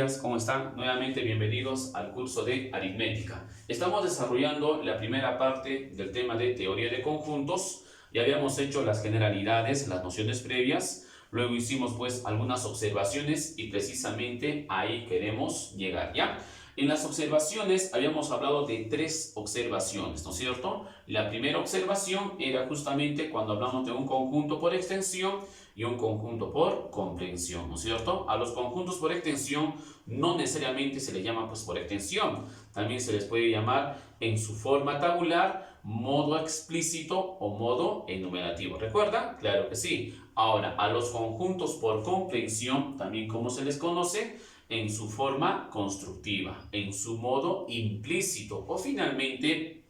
días, ¿cómo están? Nuevamente bienvenidos al curso de aritmética. Estamos desarrollando la primera parte del tema de teoría de conjuntos. Ya habíamos hecho las generalidades, las nociones previas. Luego hicimos pues algunas observaciones y precisamente ahí queremos llegar, ¿ya? En las observaciones habíamos hablado de tres observaciones, ¿no es cierto? La primera observación era justamente cuando hablamos de un conjunto por extensión y un conjunto por comprensión, ¿no es cierto? A los conjuntos por extensión no necesariamente se les llama pues por extensión, también se les puede llamar en su forma tabular, modo explícito o modo enumerativo. ¿Recuerda? Claro que sí. Ahora, a los conjuntos por comprensión, también como se les conoce, en su forma constructiva, en su modo implícito o finalmente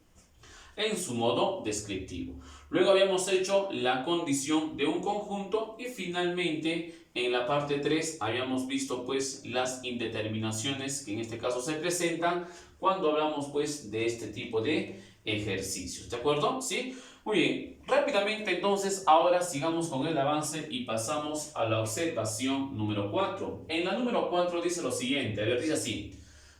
en su modo descriptivo. Luego habíamos hecho la condición de un conjunto y finalmente en la parte 3 habíamos visto pues las indeterminaciones que en este caso se presentan cuando hablamos pues de este tipo de ejercicios. ¿De acuerdo? ¿Sí? Muy bien, rápidamente entonces ahora sigamos con el avance y pasamos a la observación número 4. En la número 4 dice lo siguiente, a ver, dice así: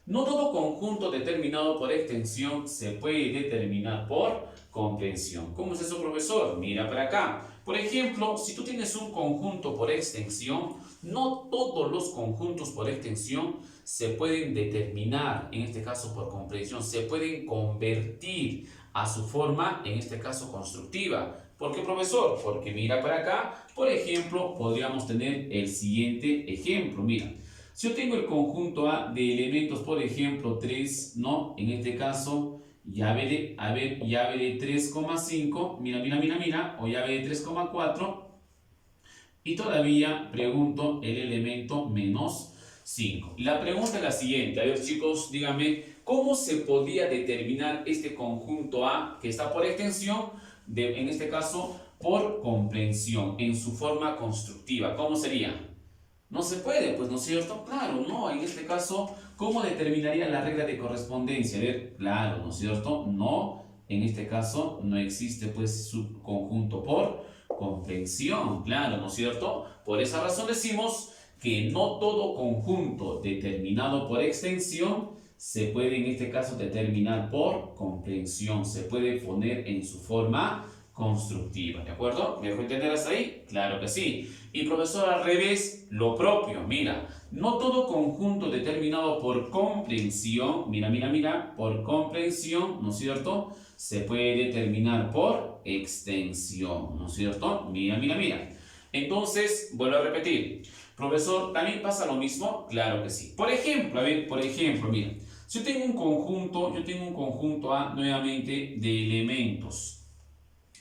no todo conjunto determinado por extensión se puede determinar por comprensión. ¿Cómo es eso, profesor? Mira para acá. Por ejemplo, si tú tienes un conjunto por extensión, no todos los conjuntos por extensión se pueden determinar, en este caso por comprensión, se pueden convertir a su forma, en este caso constructiva. ¿Por qué, profesor? Porque mira para acá, por ejemplo, podríamos tener el siguiente ejemplo. Mira, si yo tengo el conjunto A de elementos, por ejemplo, 3, ¿no? En este caso, llave de 3,5, mira, o llave de 3,4, y todavía pregunto el elemento menos 5. La pregunta es la siguiente, a ver chicos, díganme, ¿cómo se podría determinar este conjunto A que está por extensión, en este caso, por comprensión, en su forma constructiva? ¿Cómo sería? No se puede, pues, ¿no es cierto? Claro, no, en este caso, ¿cómo determinaría la regla de correspondencia? A ver, claro, ¿no es cierto? No, en este caso no existe pues su conjunto por comprensión, claro, ¿no es cierto? Por esa razón decimos que no todo conjunto determinado por extensión se puede en este caso determinar por comprensión, se puede poner en su forma constructiva, ¿de acuerdo? ¿Me dejo entender hasta ahí? Claro que sí. Y profesor, al revés, lo propio, mira, no todo conjunto determinado por comprensión, por comprensión, ¿no es cierto? Se puede determinar por extensión, ¿no es cierto? Mira. Entonces, vuelvo a repetir, profesor, ¿también pasa lo mismo? Claro que sí. Por ejemplo, mira, si yo tengo un conjunto A nuevamente de elementos.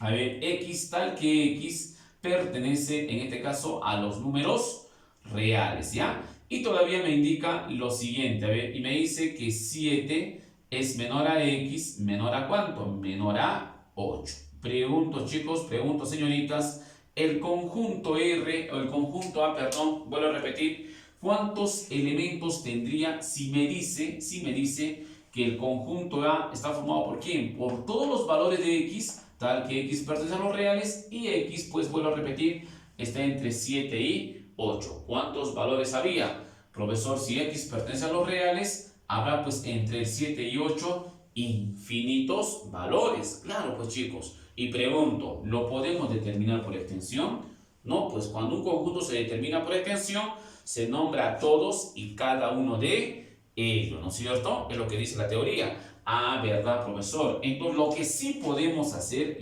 A ver, X tal que X pertenece en este caso a los números reales, ¿ya? Y todavía me indica lo siguiente, a ver, y me dice que 7 es menor a X, menor a ¿cuánto? Menor a 8. Pregunto, chicos, pregunto, señoritas, el conjunto R, o el conjunto A, perdón, vuelvo a repetir, ¿cuántos elementos tendría si me dice que el conjunto A está formado por quién? Por todos los valores de X, tal que X pertenece a los reales y X, pues vuelvo a repetir, está entre 7 y 8. ¿Cuántos valores había? Profesor, si X pertenece a los reales, habrá pues entre 7 y 8 infinitos valores. Claro, pues chicos. Y pregunto, ¿lo podemos determinar por extensión? No, pues cuando un conjunto se determina por extensión, se nombra a todos y cada uno de ellos, ¿no es cierto? Es lo que dice la teoría. Ah, ¿verdad, profesor? Entonces, lo que sí podemos hacer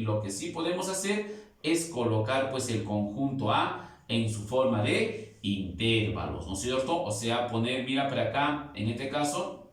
es colocar pues el conjunto A en su forma de intervalos, ¿no es cierto? O sea, poner, mira para acá, en este caso,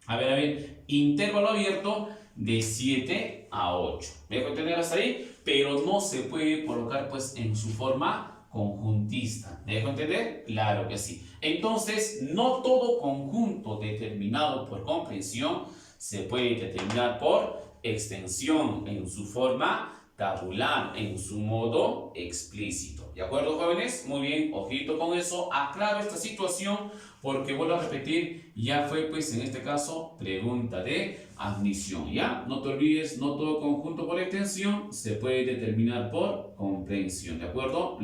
a ver, intervalo abierto de 7 a 8. ¿Me dejo entender hasta ahí? Pero no se puede colocar pues en su forma conjuntista. ¿Me dejo entender? Claro que sí. Entonces, no todo conjunto determinado por comprensión se puede determinar por extensión en su forma tabular, en su modo explícito. ¿De acuerdo, jóvenes? Muy bien, ojito con eso. Aclaro esta situación porque, vuelvo a repetir, ya fue pues en este caso pregunta de admisión, ¿ya? No te olvides, no todo conjunto por extensión se puede determinar por comprensión, ¿de acuerdo?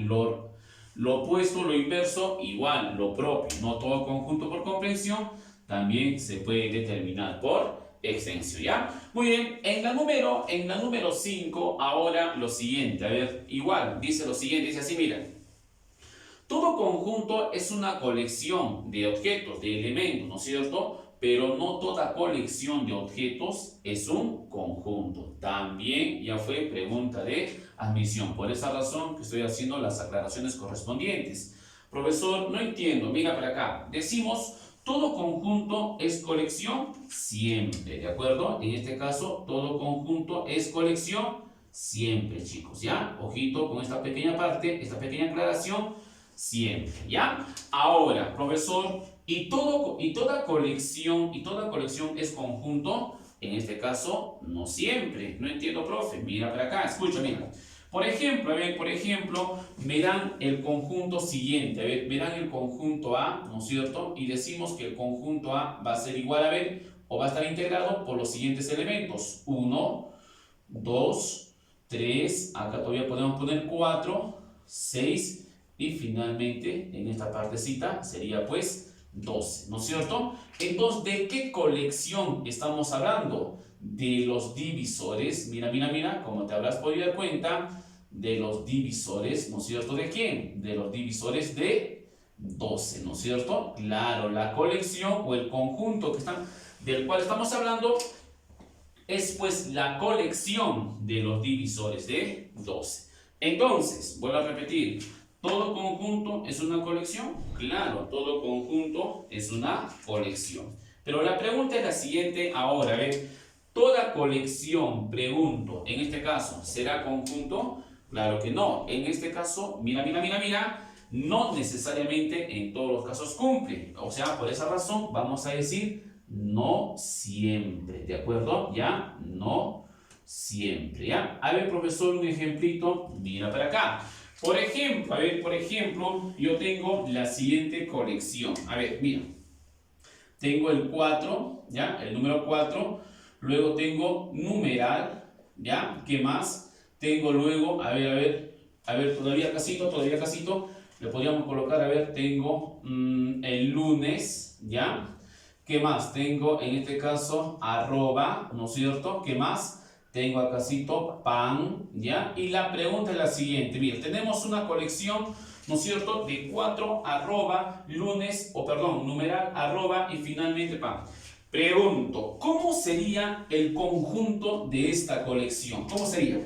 Lo opuesto, lo inverso, igual, lo propio. No todo conjunto por comprensión también se puede determinar por extensión, ¿ya? Muy bien, en la número 5, ahora lo siguiente, a ver, igual, dice lo siguiente, dice así, mira. Todo conjunto es una colección de objetos, de elementos, ¿no es cierto? Pero no toda colección de objetos es un conjunto. También ya fue pregunta de admisión. Por esa razón que estoy haciendo las aclaraciones correspondientes. Profesor, no entiendo. Mira para acá. Decimos, todo conjunto es colección siempre, ¿de acuerdo? En este caso, todo conjunto es colección siempre, chicos, ¿ya? Ojito con esta pequeña parte, esta pequeña aclaración. Siempre, ¿ya? Ahora, profesor, toda colección es conjunto, en este caso, no siempre. No entiendo, profe. Mira para acá, escucha, mira. Por ejemplo, a ver, me dan el conjunto siguiente, a ver, me dan el conjunto A, ¿no es cierto? Y decimos que el conjunto A va a ser igual a ver, o va a estar integrado por los siguientes elementos. 1, 2, 3, acá todavía podemos poner 4, 6, y finalmente, en esta partecita, sería pues 12, ¿no es cierto? Entonces, ¿de qué colección estamos hablando? De los divisores, mira, como te habrás podido dar cuenta, de los divisores, ¿no es cierto? ¿De quién? De los divisores de 12, ¿no es cierto? Claro, la colección o el conjunto del cual estamos hablando es pues la colección de los divisores de 12. Entonces, vuelvo a repetir, ¿todo conjunto es una colección? Claro, todo conjunto es una colección. Pero la pregunta es la siguiente ahora, a ver, ¿toda colección, pregunto, en este caso, será conjunto? Claro que no. En este caso, mira, no necesariamente en todos los casos cumple. O sea, por esa razón vamos a decir no siempre, ¿de acuerdo? ¿Ya? No siempre, ¿ya? A ver, profesor, un ejemplito, mira para acá. Por ejemplo, yo tengo la siguiente colección. A ver, mira. Tengo el 4, ¿ya? El número 4. Luego tengo numeral, ¿ya? ¿Qué más? Tengo luego, a ver, todavía casito. Le podríamos colocar, a ver, tengo el lunes, ¿ya? ¿Qué más? Tengo en este caso arroba, ¿no es cierto? ¿Qué más? Tengo acásito pan, ¿ya? Y la pregunta es la siguiente. Mira, tenemos una colección, ¿no es cierto? De 4 arroba, lunes, numeral, arroba y finalmente pan. Pregunto, ¿cómo sería el conjunto de esta colección? ¿Cómo sería?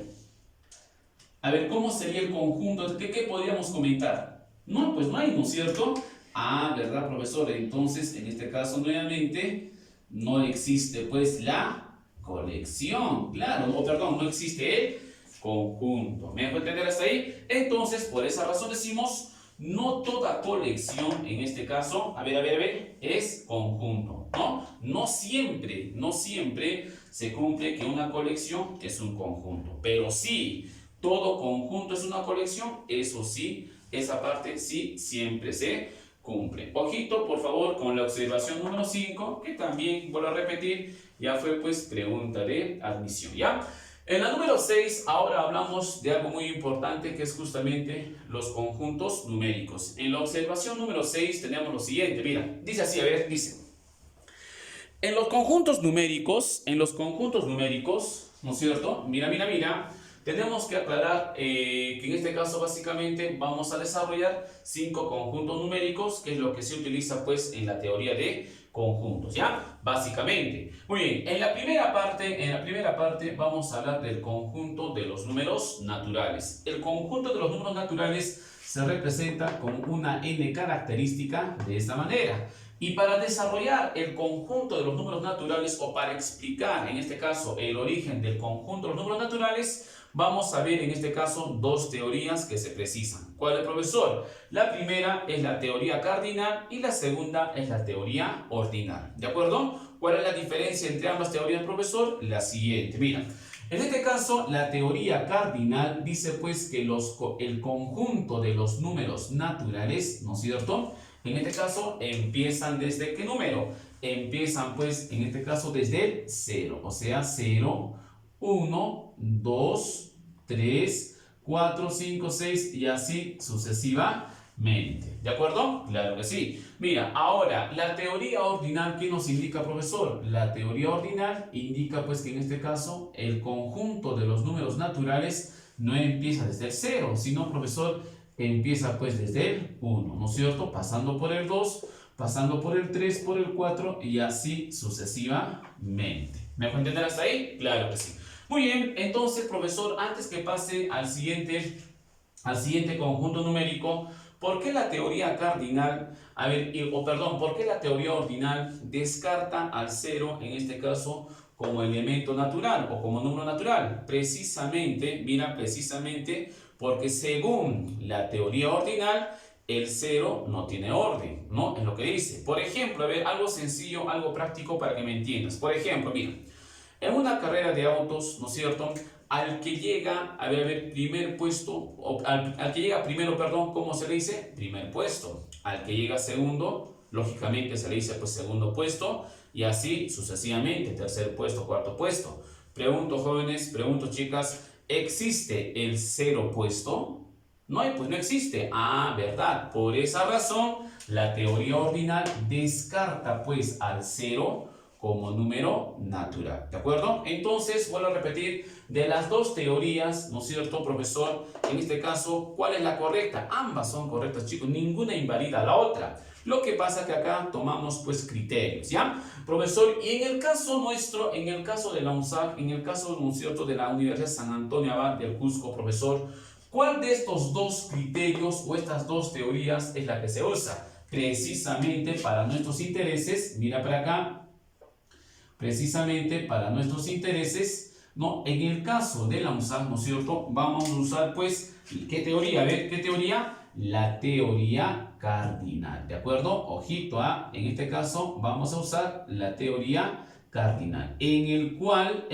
A ver, ¿cómo sería el conjunto? ¿De qué podríamos comentar? No, pues no hay, ¿no es cierto? Ah, ¿verdad, profesor? Entonces, en este caso, nuevamente, no existe, pues, la colección, claro, no existe el conjunto. ¿Me dejo entender hasta ahí? Entonces, por esa razón decimos, no toda colección, en este caso, a ver, es conjunto, ¿no? No siempre se cumple que una colección es un conjunto, pero sí, todo conjunto es una colección, eso sí, esa parte sí siempre se cumple. Ojito, por favor, con la observación número 5, que también, vuelvo a repetir, ya fue pues pregunta de admisión, ¿ya? En la número 6, ahora hablamos de algo muy importante, que es justamente los conjuntos numéricos. En la observación número 6 tenemos lo siguiente, mira, dice así, a ver, dice. En los conjuntos numéricos, ¿no es cierto? Mira, tenemos que aclarar que en este caso básicamente vamos a desarrollar 5 conjuntos numéricos, que es lo que se utiliza pues en la teoría de conjuntos, ¿ya? Básicamente. Muy bien, en la primera parte vamos a hablar del conjunto de los números naturales. El conjunto de los números naturales se representa con una n característica de esta manera. Y para desarrollar el conjunto de los números naturales, o para explicar en este caso el origen del conjunto de los números naturales, vamos a ver en este caso dos teorías que se precisan. ¿Cuál es, profesor? La primera es la teoría cardinal y la segunda es la teoría ordinal. ¿De acuerdo? ¿Cuál es la diferencia entre ambas teorías, profesor? La siguiente, mira. En este caso, la teoría cardinal dice pues que el conjunto de los números naturales, ¿no es cierto?, en este caso, empiezan desde ¿qué número? Empiezan pues, en este caso, desde el 0. O sea, 0, 1, 2, 3, 4, 5, 6 y así sucesivamente. mente. ¿De acuerdo? Claro que sí. Mira, ahora, la teoría ordinal, ¿qué nos indica, profesor? La teoría ordinal indica, pues, que en este caso, el conjunto de los números naturales no empieza desde el 0, sino, profesor, empieza, pues, desde el 1, ¿no es cierto? Pasando por el 2, pasando por el 3, por el 4 y así sucesivamente. ¿Me dejo entender hasta ahí? Claro que sí. Muy bien, entonces, profesor, antes que pase al siguiente conjunto numérico, ¿por qué la teoría cardinal, ¿por qué la teoría ordinal descarta al 0, en este caso, como elemento natural o como número natural? Precisamente, mira, precisamente porque según la teoría ordinal, el 0 no tiene orden, ¿no? Es lo que dice. Por ejemplo, a ver, algo sencillo, algo práctico para que me entiendas. Por ejemplo, mira, en una carrera de autos, ¿no es cierto? Al que llega, a ver, primer puesto, o al que llega primero, perdón, ¿cómo se le dice? Primer puesto. Al que llega segundo, lógicamente se le dice pues segundo puesto, y así sucesivamente, tercer puesto, cuarto puesto. Pregunto, jóvenes, pregunto, chicas, ¿existe el 0 puesto? No hay, pues no existe. Ah, ¿verdad? Por esa razón, la teoría ordinal descarta pues al 0 como número natural, ¿de acuerdo? Entonces, vuelvo a repetir, de las dos teorías, ¿no es cierto, profesor? En este caso, ¿cuál es la correcta? Ambas son correctas, chicos, ninguna invalida a la otra. Lo que pasa que acá tomamos, pues, criterios, ¿ya? Profesor, y en el caso nuestro, en el caso de la UNSAC, en el caso, ¿no es cierto?, de la Universidad San Antonio Abad del Cusco, profesor, ¿cuál de estos dos criterios o estas dos teorías es la que se usa? Precisamente para nuestros intereses, mira para acá, precisamente para nuestros intereses, ¿no? En el caso de la UNSAC, ¿no es cierto? Vamos a usar, pues, ¿qué teoría? A ver, ¿qué teoría? La teoría cardinal, ¿de acuerdo? Ojito, en este caso vamos a usar la teoría cardinal, en el cual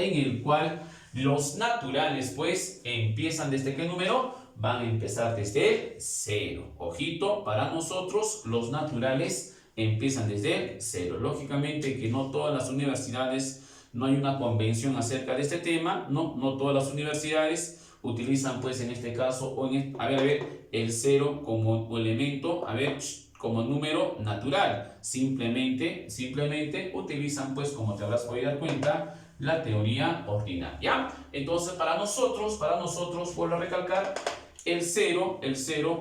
los naturales, pues, empiezan desde ¿qué número? Van a empezar desde el 0. Ojito, para nosotros los naturales empiezan desde el 0. Lógicamente que no todas las universidades, no hay una convención acerca de este tema, no todas las universidades utilizan pues en este caso, el 0 como elemento, como número natural. Simplemente utilizan pues, como te habrás podido dar cuenta, la teoría ordinal, ¿ya? Entonces para nosotros, vuelvo a recalcar, el 0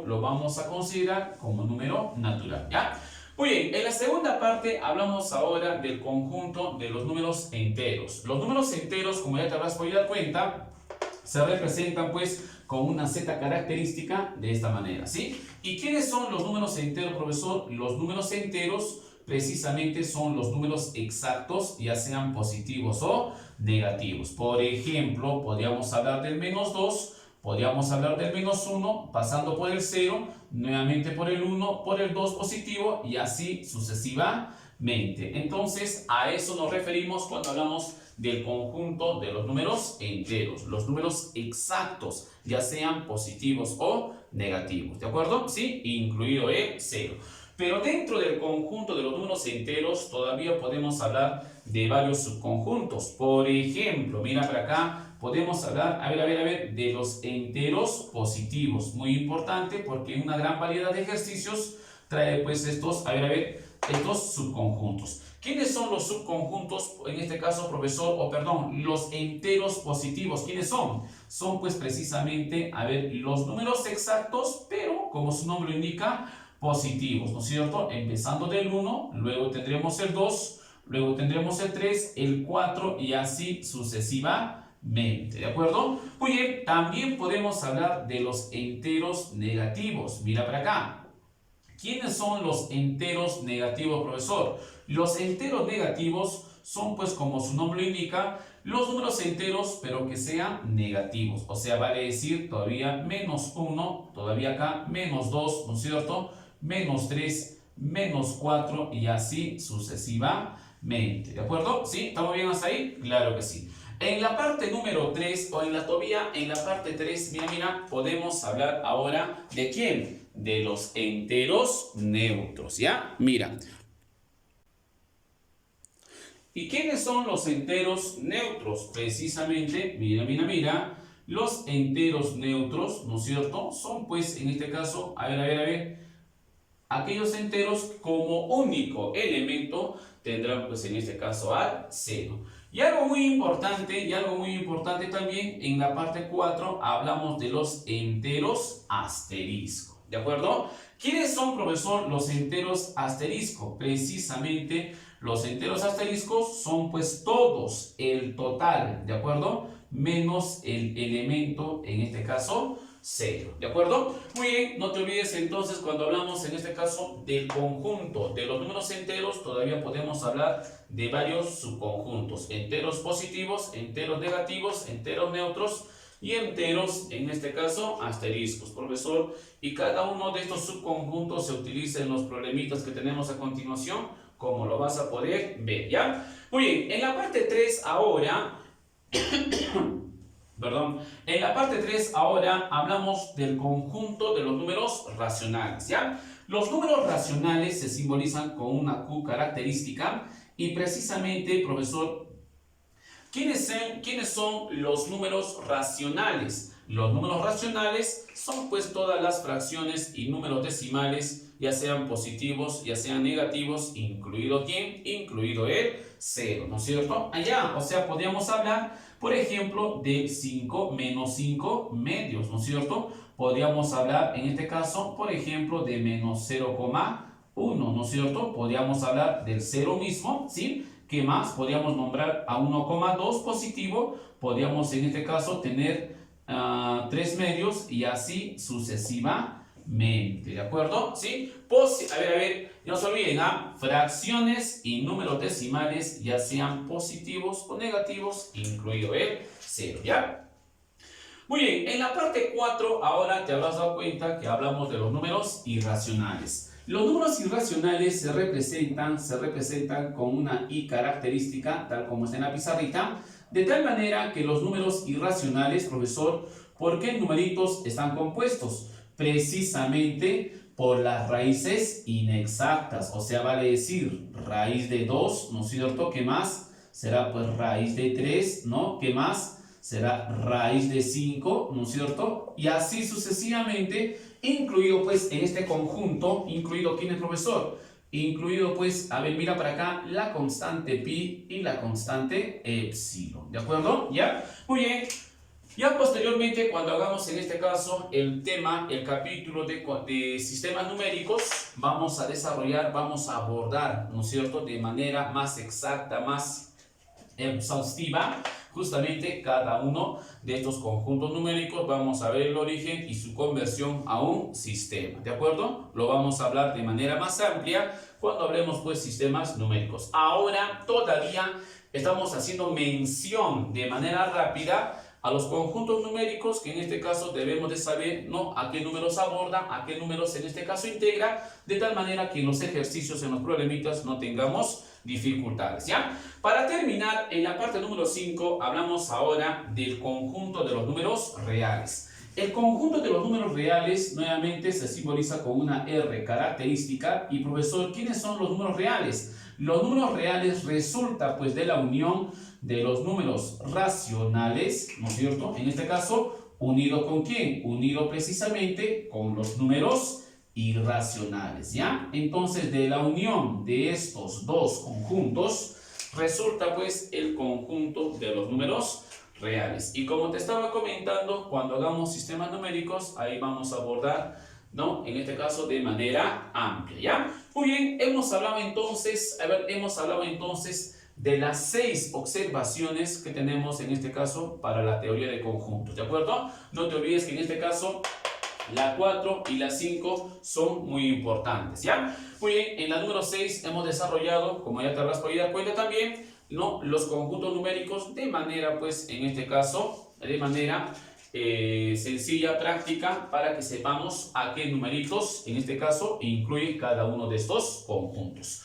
lo vamos a considerar como número natural, ¿ya? Muy bien, en la segunda parte hablamos ahora del conjunto de los números enteros. Los números enteros, como ya te habrás podido dar cuenta, se representan pues con una z característica de esta manera, ¿sí? ¿Y quiénes son los números enteros, profesor? Los números enteros precisamente son los números exactos, ya sean positivos o negativos. Por ejemplo, podríamos hablar del -2, podríamos hablar del -1, pasando por el 0, nuevamente por el 1, por el 2 positivo y así sucesivamente. Entonces, a eso nos referimos cuando hablamos del conjunto de los números enteros, los números exactos, ya sean positivos o negativos, ¿de acuerdo? Sí, incluido el 0. Pero dentro del conjunto de los números enteros todavía podemos hablar de varios subconjuntos. Por ejemplo, mira para acá, podemos hablar, de los enteros positivos. Muy importante porque una gran variedad de ejercicios trae pues estos subconjuntos. ¿Quiénes son los subconjuntos, en este caso, profesor, los enteros positivos? ¿Quiénes son? Son pues precisamente, los números exactos, pero como su nombre indica, positivos, ¿no es cierto? Empezando del 1, luego tendremos el 2, luego tendremos el 3, el 4 y así sucesivamente, ¿de acuerdo? Muy bien, también podemos hablar de los enteros negativos. Mira para acá. ¿Quiénes son los enteros negativos, profesor? Los enteros negativos son, pues, como su nombre lo indica, los números enteros, pero que sean negativos. O sea, vale decir todavía -1, todavía acá -2, ¿no es cierto? -3, -4 y así sucesivamente. ¿De acuerdo? ¿Sí? ¿Estamos bien hasta ahí? Claro que sí. En la parte número 3, o en la parte 3, mira, podemos hablar ahora ¿de quién? De los enteros neutros, ¿ya? Mira. ¿Y quiénes son los enteros neutros? Precisamente, los enteros neutros, ¿no es cierto? Son, pues, en este caso, aquellos enteros como único elemento tendrán pues en este caso al 0. Y algo muy importante también, en la parte 4 hablamos de los enteros asterisco, ¿de acuerdo? ¿Quiénes son, profesor, los enteros asterisco? Precisamente los enteros asteriscos son pues todos, el total, ¿de acuerdo? Menos el elemento, en este caso, 0, ¿de acuerdo? Muy bien, no te olvides entonces cuando hablamos en este caso del conjunto de los números enteros, todavía podemos hablar de varios subconjuntos, enteros positivos, enteros negativos, enteros neutros y enteros, en este caso, asteriscos, profesor, y cada uno de estos subconjuntos se utiliza en los problemitas que tenemos a continuación, como lo vas a poder ver, ¿ya? Muy bien, en la parte 3 ahora... Perdón, en la parte 3 ahora hablamos del conjunto de los números racionales, ¿ya? Los números racionales se simbolizan con una Q característica y precisamente, profesor, ¿quiénes son los números racionales? Los números racionales son pues todas las fracciones y números decimales, ya sean positivos, ya sean negativos, incluido ¿quién? Incluido el 0, ¿no es cierto? Allá, o sea, podríamos hablar, por ejemplo, de 5 menos 5 medios, ¿no es cierto? Podríamos hablar, en este caso, por ejemplo, de menos 0,1, ¿no es cierto? Podríamos hablar del 0 mismo, ¿sí? ¿Qué más? Podríamos nombrar a 1,2 positivo, podríamos en este caso tener 3 medios y así sucesivamente, ¿de acuerdo? ¿Sí? A ver, no se olviden, fracciones y números decimales, ya sean positivos o negativos, incluido el 0, ¿ya? Muy bien, en la parte 4 ahora te habrás dado cuenta que hablamos de los números irracionales. Los números irracionales se representan con una I característica, tal como está en la pizarrita, de tal manera que los números irracionales, profesor, ¿por qué numeritos están compuestos? Precisamente por las raíces inexactas, o sea, vale decir raíz de 2, ¿no es cierto? ¿Qué más? Será pues raíz de 3, ¿no? ¿Qué más? Será raíz de 5, ¿no es cierto? Y así sucesivamente, incluido pues en este conjunto, incluido ¿quién es, profesor? Incluido pues, a ver, mira para acá, la constante pi y la constante epsilon, ¿de acuerdo? ¿Ya? Muy bien. Ya posteriormente, cuando hagamos en este caso el tema, el capítulo de sistemas numéricos, vamos a desarrollar, vamos a abordar, ¿no es cierto?, de manera más exacta, más exhaustiva, justamente cada uno de estos conjuntos numéricos. Vamos a ver el origen y su conversión a un sistema, ¿de acuerdo? Lo vamos a hablar de manera más amplia cuando hablemos pues sistemas numéricos. Ahora todavía estamos haciendo mención de manera rápida a los conjuntos numéricos, que en este caso debemos de saber, ¿no?, a qué números aborda, a qué números en este caso integra, de tal manera que en los ejercicios, en los problemitas, no tengamos dificultades, ¿ya? Para terminar, en la parte número 5, hablamos ahora del conjunto de los números reales. El conjunto de los números reales, nuevamente, se simboliza con una R característica. Y, profesor, ¿quiénes son los números reales? Los números reales resulta, pues, de la unión de los números racionales, ¿no es cierto? En este caso, unido ¿con quién? Unido precisamente con los números irracionales, ¿ya? Entonces, de la unión de estos dos conjuntos, resulta pues el conjunto de los números reales. Y como te estaba comentando, cuando hagamos sistemas numéricos, ahí vamos a abordar, ¿no?, en este caso de manera amplia, ¿ya? Muy bien, hemos hablado entonces de las 6 observaciones que tenemos en este caso para la teoría de conjuntos, ¿de acuerdo? No te olvides que en este caso la 4 y la 5 son muy importantes, ¿ya? Muy bien, en la número 6 hemos desarrollado, como ya te habrás podido dar cuenta también, ¿no?, los conjuntos numéricos de manera, pues, en este caso, de manera sencilla, práctica, para que sepamos a qué numeritos, en este caso, incluye cada uno de estos conjuntos.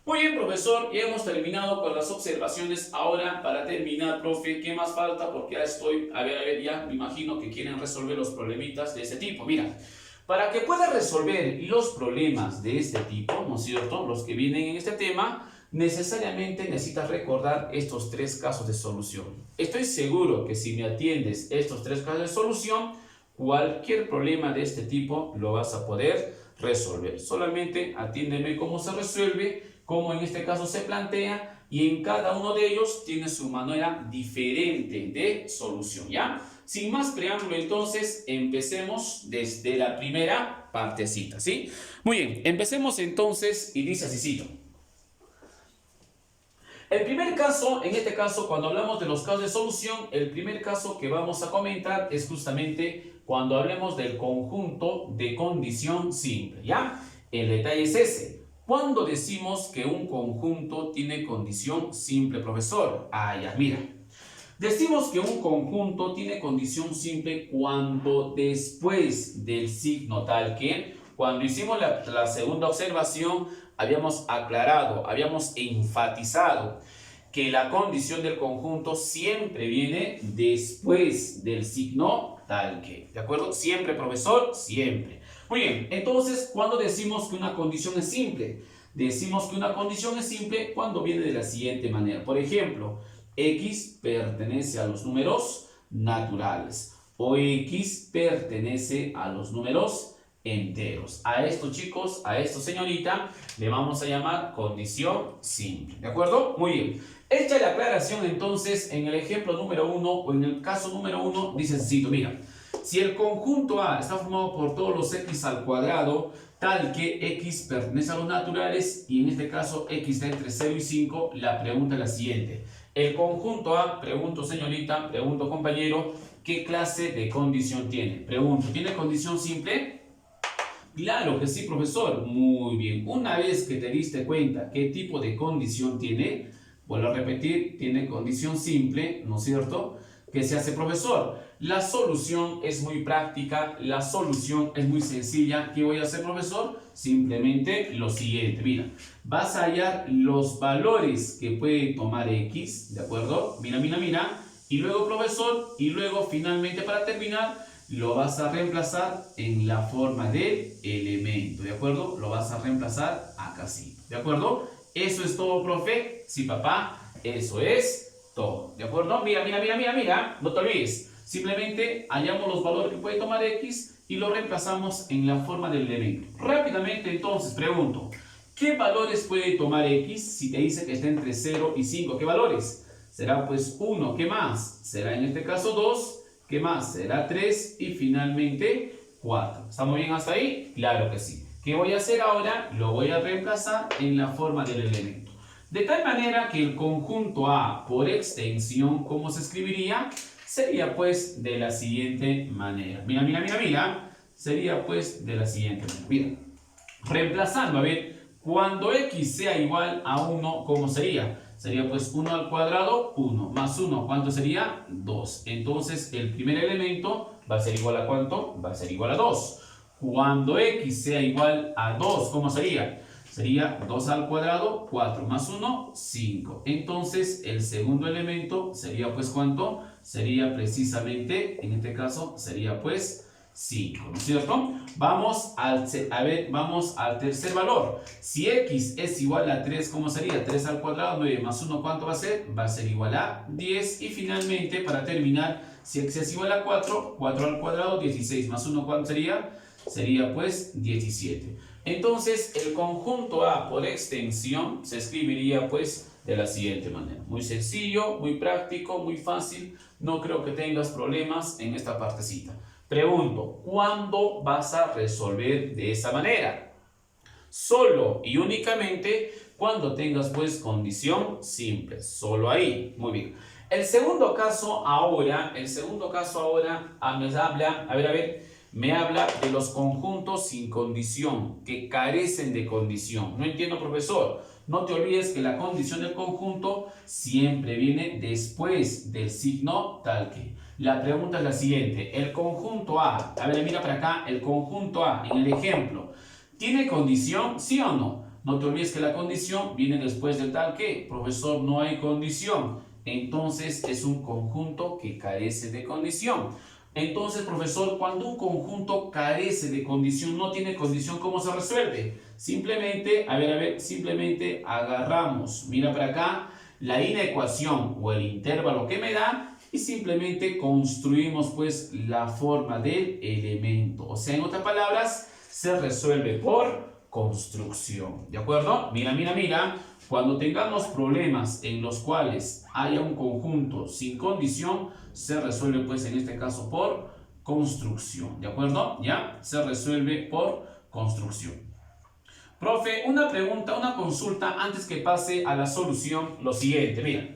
Muy bien, profesor, ya hemos terminado con las observaciones. Ahora, para terminar, profe, ¿qué más falta? Porque ya estoy, a ver, ya me imagino que quieren resolver los problemitas de este tipo. Mira, para que puedas resolver los problemas de este tipo, ¿no es cierto?, los que vienen en este tema, necesariamente necesitas recordar estos 3 casos de solución. Estoy seguro que si me atiendes estos 3 casos de solución, cualquier problema de este tipo lo vas a poder resolver. Solamente atiéndeme cómo se resuelve, cómo en este caso se plantea, y en cada uno de ellos tiene su manera diferente de solución, ¿ya? Sin más preámbulo, entonces, empecemos desde la primera partecita, ¿sí? Muy bien, empecemos entonces, y dice así, cito. El primer caso, en este caso, cuando hablamos de los casos de solución, el primer caso que vamos a comentar es justamente cuando hablemos del conjunto de condición simple, ¿ya? El detalle es ese. ¿Cuándo decimos que un conjunto tiene condición simple, profesor? Ah, ya, mira. Decimos que un conjunto tiene condición simple cuando después del signo tal que, cuando hicimos la segunda observación, habíamos aclarado, habíamos enfatizado que la condición del conjunto siempre viene después del signo tal que. ¿De acuerdo? Siempre, profesor, siempre. Muy bien, entonces, ¿cuándo decimos que una condición es simple? Decimos que una condición es simple cuando viene de la siguiente manera. Por ejemplo, X pertenece a los números naturales o X pertenece a los números enteros. A esto, chicos, a esto, señorita, le vamos a llamar condición simple. ¿De acuerdo? Muy bien. Hecha la aclaración, entonces, en el ejemplo número 1 o en el caso número 1, dice así, mira, si el conjunto A está formado por todos los X al cuadrado, tal que X pertenece a los naturales y en este caso X está entre 0 y 5, la pregunta es la siguiente. El conjunto A, pregunto señorita, pregunto compañero, ¿qué clase de condición tiene? Pregunto, ¿tiene condición simple? Claro que sí, profesor. Muy bien. Una vez que te diste cuenta qué tipo de condición tiene, vuelvo a repetir, tiene condición simple, ¿no es cierto? ¿Qué se hace, profesor? La solución es muy práctica, la solución es muy sencilla. ¿Qué voy a hacer, profesor? Simplemente lo siguiente, mira, vas a hallar los valores que puede tomar X, ¿de acuerdo? Mira, mira, mira, y luego, profesor, y luego finalmente para terminar, lo vas a reemplazar en la forma del elemento, ¿de acuerdo? Lo vas a reemplazar acá sí, ¿de acuerdo? ¿Eso es todo, profe? Sí, papá, eso es todo, ¿de acuerdo? Mira, mira, mira, mira, mira, no te olvides. Simplemente hallamos los valores que puede tomar X y lo reemplazamos en la forma del elemento. Rápidamente, entonces, pregunto, ¿qué valores puede tomar X si te dice que está entre 0 y 5? ¿Qué valores? Será pues 1, ¿qué más? Será en este caso 2, ¿qué más? Será 3 y finalmente 4. ¿Estamos bien hasta ahí? Claro que sí. ¿Qué voy a hacer ahora? Lo voy a reemplazar en la forma del elemento. De tal manera que el conjunto A por extensión, ¿cómo se escribiría? Sería pues de la siguiente manera. Mira, mira, mira, mira. Sería pues de la siguiente manera. Mira. Reemplazando, a ver, cuando X sea igual a 1, ¿cómo sería? Sería pues 1 al cuadrado, 1. Más 1, ¿cuánto sería? 2. Entonces el primer elemento va a ser igual a ¿cuánto? Va a ser igual a 2. Cuando X sea igual a 2, ¿cómo sería? Sería 2 al cuadrado, 4 más 1, 5. Entonces, el segundo elemento sería pues ¿cuánto? Sería precisamente, en este caso, sería pues 5, ¿no es cierto? Vamos al tercer valor. Si X es igual a 3, ¿cómo sería? 3 al cuadrado, 9 más 1, ¿cuánto va a ser? Va a ser igual a 10. Y finalmente, para terminar, si X es igual a 4, 4 al cuadrado, 16 más 1, ¿cuánto sería? Sería pues 17. Entonces, el conjunto A por extensión se escribiría pues de la siguiente manera. Muy sencillo, muy práctico, muy fácil. No creo que tengas problemas en esta partecita. Pregunto, ¿cuándo vas a resolver de esa manera? Solo y únicamente cuando tengas pues condición simple. Solo ahí. Muy bien. El segundo caso ahora me habla de los conjuntos sin condición, que carecen de condición. No entiendo, profesor. No te olvides que la condición del conjunto siempre viene después del signo tal que. La pregunta es la siguiente. El conjunto A, a ver, mira para acá, el conjunto A, en el ejemplo, ¿tiene condición? ¿Sí o no? No te olvides que la condición viene después del tal que. Profesor, no hay condición. Entonces es un conjunto que carece de condición. Entonces, profesor, cuando un conjunto carece de condición, no tiene condición, ¿cómo se resuelve? Simplemente, simplemente agarramos, mira para acá, la inecuación o el intervalo que me da y simplemente construimos pues la forma del elemento. O sea, en otras palabras, se resuelve por construcción. ¿De acuerdo? Mira, mira, mira. Cuando tengamos problemas en los cuales haya un conjunto sin condición, se resuelve pues en este caso por construcción. ¿De acuerdo? ¿Ya? Se resuelve por construcción. Profe, una pregunta, una consulta antes que pase a la solución. Lo siguiente, mira.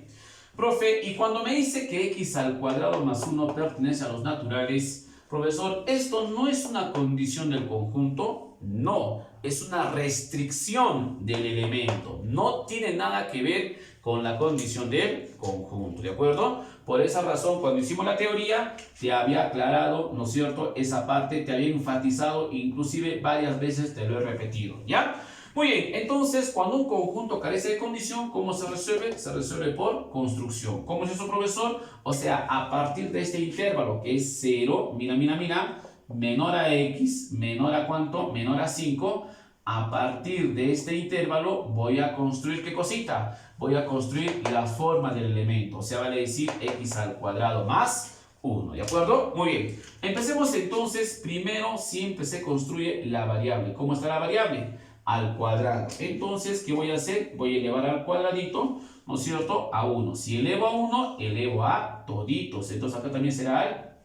Profe, y cuando me dice que x al cuadrado más 1 pertenece a los naturales, profesor, ¿esto no es una condición del conjunto? No, es una restricción del elemento. No tiene nada que ver con la condición del conjunto, ¿de acuerdo? Por esa razón, cuando hicimos la teoría, te había aclarado, ¿no es cierto?, esa parte, te había enfatizado, inclusive varias veces te lo he repetido, ¿ya? Muy bien, entonces, cuando un conjunto carece de condición, ¿cómo se resuelve? Se resuelve por construcción. ¿Cómo es eso, profesor? O sea, a partir de este intervalo, que es 0, mira, mira, mira, menor a x, menor a ¿cuánto? Menor a 5. A partir de este intervalo voy a construir, ¿qué cosita? Voy a construir la forma del elemento. O sea, vale decir x al cuadrado más 1, ¿de acuerdo? Muy bien. Empecemos entonces. Primero siempre se construye la variable. ¿Cómo está la variable? Al cuadrado. Entonces, ¿qué voy a hacer? Voy a elevar al cuadradito, ¿no es cierto?, a 1. Si elevo a 1, elevo a toditos. Entonces acá también será al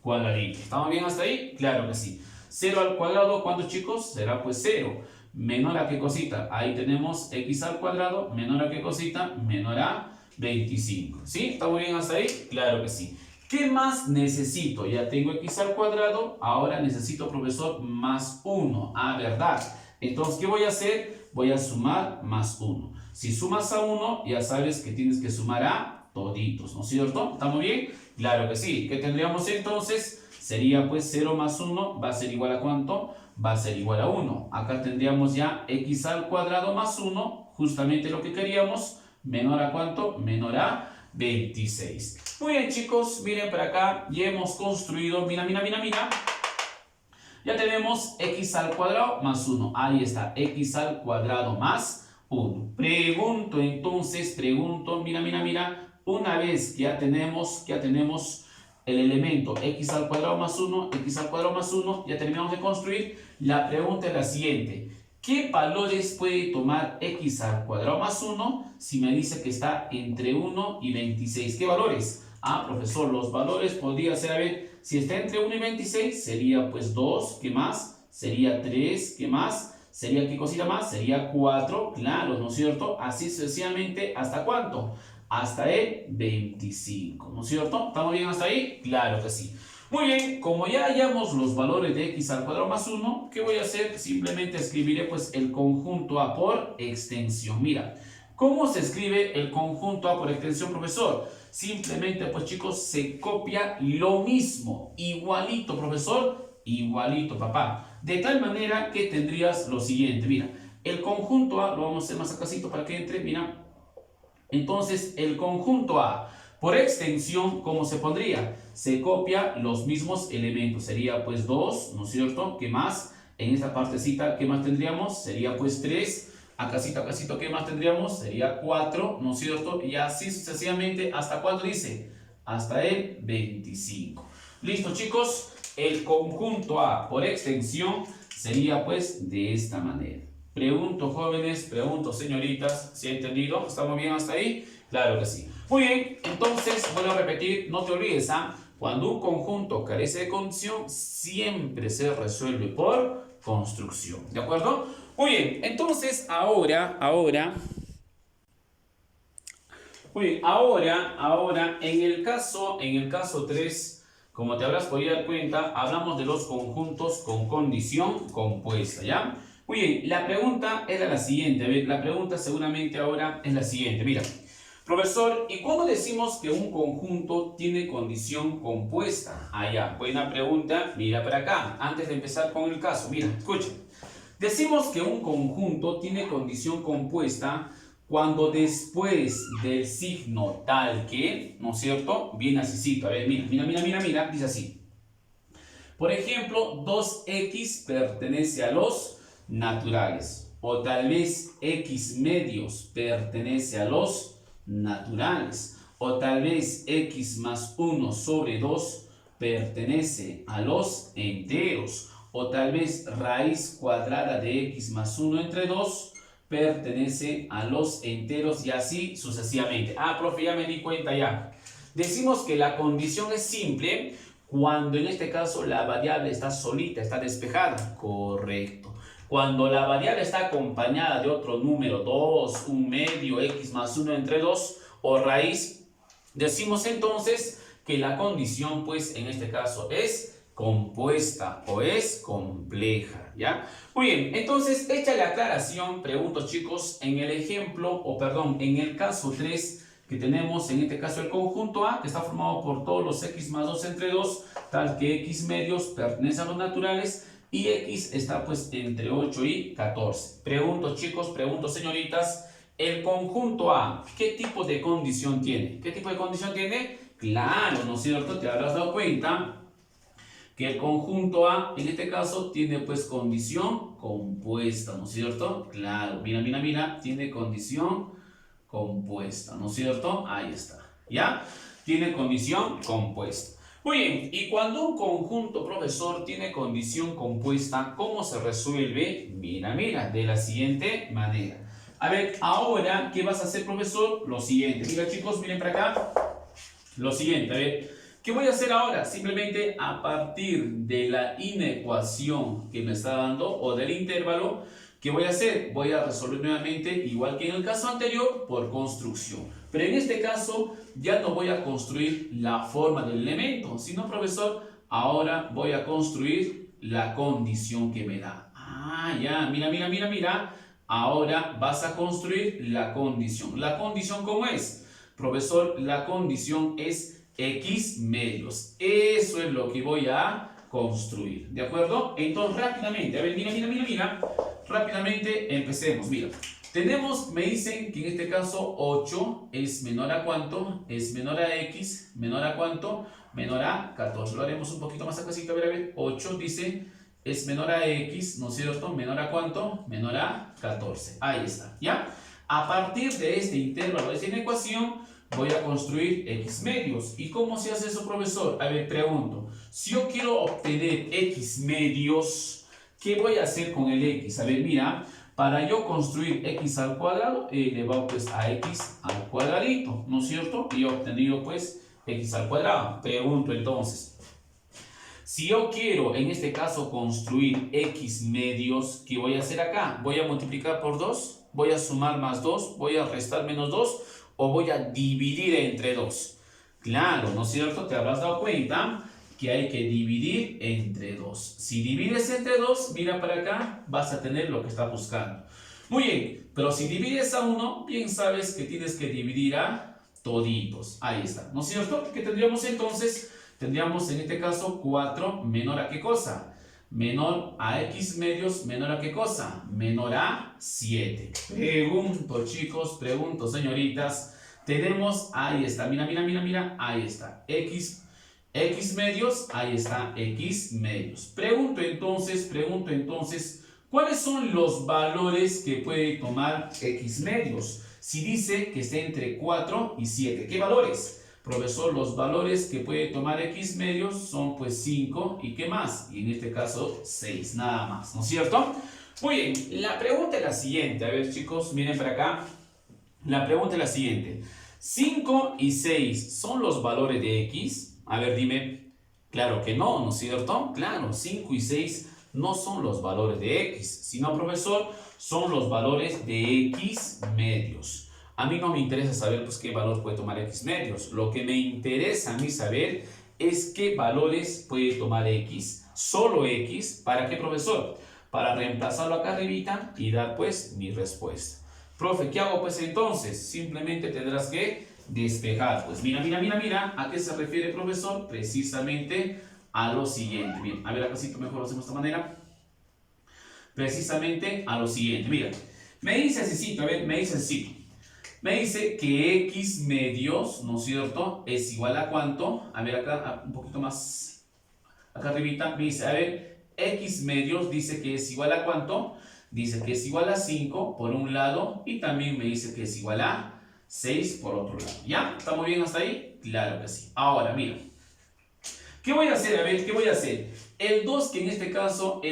cuadradito. ¿Estamos bien hasta ahí? Claro que sí. 0 al cuadrado, ¿cuántos, chicos? Será pues 0. Menor a qué cosita? Ahí tenemos x al cuadrado. Menor a qué cosita? Menor a 25. ¿Sí? ¿Estamos bien hasta ahí? Claro que sí. ¿Qué más necesito? Ya tengo x al cuadrado. Ahora necesito, profesor, más 1. Ah, ¿verdad? Entonces, ¿qué voy a hacer? Voy a sumar más 1. Si sumas a 1, ya sabes que tienes que sumar a toditos, ¿no es cierto? ¿Estamos bien? Claro que sí. ¿Qué tendríamos entonces? Sería pues 0 más 1 va a ser igual a ¿cuánto? Va a ser igual a 1. Acá tendríamos ya x al cuadrado más 1, justamente lo que queríamos, menor a ¿cuánto? Menor a 26. Muy bien, chicos, miren para acá, ya hemos construido, mira, mira, mira, mira. Ya tenemos x al cuadrado más 1. Ahí está, x al cuadrado más 1. Pregunto entonces, mira, mira, mira. Una vez que ya tenemos el elemento x al cuadrado más 1, x al cuadrado más 1, ya terminamos de construir. La pregunta es la siguiente. ¿Qué valores puede tomar x al cuadrado más 1 si me dice que está entre 1 y 26? ¿Qué valores? Ah, profesor, los valores podría ser, a ver, si está entre 1 y 26, sería pues 2, ¿qué más? Sería 3, ¿qué más? Sería, ¿qué cosita más? Sería 4, claro, ¿no es cierto? Así sucesivamente, ¿hasta cuánto? Hasta el 25, ¿no es cierto? ¿Estamos bien hasta ahí? Claro que sí. Muy bien, como ya hallamos los valores de x al cuadrado más 1, ¿qué voy a hacer? Simplemente escribiré pues el conjunto A por extensión. Mira, ¿cómo se escribe el conjunto A por extensión, profesor? Simplemente, pues chicos, se copia lo mismo. Igualito, profesor, igualito, papá. De tal manera que tendrías lo siguiente, mira. El conjunto A, lo vamos a hacer más acasito para que entre, mira. Entonces, el conjunto A, por extensión, ¿cómo se pondría? Se copia los mismos elementos. Sería pues 2, ¿no es cierto? ¿Qué más? En esta partecita, ¿qué más tendríamos? Sería pues 3. Acasito, acasito, ¿qué más tendríamos? Sería 4, ¿no es cierto? Y así sucesivamente, ¿hasta cuánto dice? Hasta el 25. Listo, chicos. El conjunto A por extensión sería pues de esta manera. Pregunto, jóvenes, pregunto, señoritas, ¿se ha entendido? ¿Estamos bien hasta ahí? Claro que sí. Muy bien, entonces, vuelvo a repetir, no te olvides, ¿ah? Cuando un conjunto carece de condición, siempre se resuelve por construcción. ¿De acuerdo? Muy bien, entonces ahora, en el caso 3, como te habrás podido dar cuenta, hablamos de los conjuntos con condición compuesta, ¿ya? Muy bien, la pregunta era la siguiente, a ver, la pregunta seguramente ahora es la siguiente, mira. Profesor, ¿y cuándo decimos que un conjunto tiene condición compuesta? Ah, ya, buena pregunta, mira para acá, antes de empezar con el caso, mira, escucha. Decimos que un conjunto tiene condición compuesta cuando después del signo tal que, ¿no es cierto?, viene así, a ver, mira, dice así. Por ejemplo, 2x pertenece a los naturales, o tal vez x medios pertenece a los naturales, o tal vez x más 1 sobre 2 pertenece a los enteros, o tal vez raíz cuadrada de x más 1 entre 2 pertenece a los enteros y así sucesivamente. Ah, profe, ya me di cuenta ya. Decimos que la condición es simple cuando en este caso la variable está solita, está despejada. Correcto. Cuando la variable está acompañada de otro número, 2, 1 medio, x más 1 entre 2 o raíz, decimos entonces que la condición, pues en este caso es compuesta o es compleja, ¿ya? Muy bien, entonces hecha la aclaración, pregunto chicos, en el ejemplo, o perdón, en el caso 3, que tenemos en este caso el conjunto A, que está formado por todos los x más 2 entre 2, tal que x medios pertenecen a los naturales, y x está pues entre 8 y 14. Pregunto chicos, pregunto señoritas, el conjunto A, ¿qué tipo de condición tiene? ¿Qué tipo de condición tiene? Claro, ¿no es cierto? Te habrás dado cuenta que el conjunto A, en este caso, tiene pues condición compuesta, ¿no es cierto? Claro, mira, mira, mira, tiene condición compuesta, ¿no es cierto? Ahí está, ¿ya? Tiene condición compuesta. Muy bien, y cuando un conjunto, profesor, tiene condición compuesta, ¿cómo se resuelve? Mira, mira, de la siguiente manera. A ver, ahora, ¿qué vas a hacer, profesor? Lo siguiente. Mira, chicos, miren para acá. Lo siguiente, a ver. ¿Qué voy a hacer ahora? Simplemente a partir de la inecuación que me está dando o del intervalo, ¿qué voy a hacer? Voy a resolver nuevamente, igual que en el caso anterior, por construcción. Pero en este caso ya no voy a construir la forma del elemento, sino, profesor, ahora voy a construir la condición que me da. Ah, ya, mira, mira, mira, mira. Ahora vas a construir la condición. ¿La condición cómo es? Profesor, la condición es x medios. Eso es lo que voy a construir, ¿de acuerdo? Entonces rápidamente, a ver, mira, mira, mira, mira, rápidamente empecemos. Mira, tenemos, me dicen que en este caso 8 es menor a ¿cuánto? Es menor a x, menor a ¿cuánto? Menor a 14. Lo haremos un poquito más acá, a ver, 8 dice es menor a x, ¿no es cierto? Menor a ¿cuánto? Menor a 14. Ahí está, ¿ya? A partir de este intervalo, de esta ecuación, voy a construir x medios. ¿Y cómo se hace eso, profesor? A ver, pregunto. Si yo quiero obtener x medios, ¿qué voy a hacer con el x? A ver, mira, para yo construir x al cuadrado, he elevado pues a x al cuadradito, ¿no es cierto? Y he obtenido pues x al cuadrado. Pregunto entonces, si yo quiero en este caso construir x medios, ¿qué voy a hacer acá? ¿Voy a multiplicar por 2? ¿Voy a sumar más 2? ¿Voy a restar menos 2? ¿O voy a dividir entre 2? Claro, ¿no es cierto? Te habrás dado cuenta que hay que dividir entre 2. Si divides entre 2, mira para acá, vas a tener lo que estás buscando. Muy bien, pero si divides a 1, bien sabes que tienes que dividir a toditos. Ahí está, ¿no es cierto? ¿Qué tendríamos entonces? Tendríamos en este caso 4 menor a ¿qué cosa? Menor a x medios, menor a ¿qué cosa? Menor a 7. Pregunto, chicos, pregunto, señoritas. Tenemos, ahí está, mira, mira, mira, mira, ahí está, x medios, ahí está, x medios. Pregunto entonces, ¿cuáles son los valores que puede tomar x medios? Si dice que está entre 4 y 7, ¿qué valores? Profesor, los valores que puede tomar x medios son pues 5 y ¿qué más? Y en este caso 6, nada más, ¿no es cierto? Muy bien, la pregunta es la siguiente. A ver, chicos, miren para acá. La pregunta es la siguiente. 5 y 6 son los valores de x. A ver, dime. Claro que no, ¿no es cierto? Claro, 5 y 6 no son los valores de x, sino, profesor, son los valores de x medios. A mí no me interesa saber pues, qué valor puede tomar x medios. Lo que me interesa a mí saber es qué valores puede tomar x, solo x. ¿Para qué, profesor? Para reemplazarlo acá arribita y dar pues mi respuesta. Profe, ¿qué hago pues entonces? Simplemente tendrás que despejar. Pues mira, mira, mira, mira. ¿A qué se refiere, profesor? Precisamente a lo siguiente. Bien, a ver, acá sí mejor lo hacemos de esta manera. Precisamente a lo siguiente. Mira, me dice así, a ver, me dice así. Me dice que x medios, ¿no es cierto? Es igual a ¿cuánto? A ver acá, un poquito más acá arribita, me dice, a ver, x medios dice que es igual a ¿cuánto? Dice que es igual a 5 por un lado y también me dice que es igual a 6 por otro lado. ¿Ya? ¿Estamos bien hasta ahí? Claro que sí. Ahora, mira. ¿Qué voy a hacer? A ver, ¿qué voy a hacer? El 2 que en este caso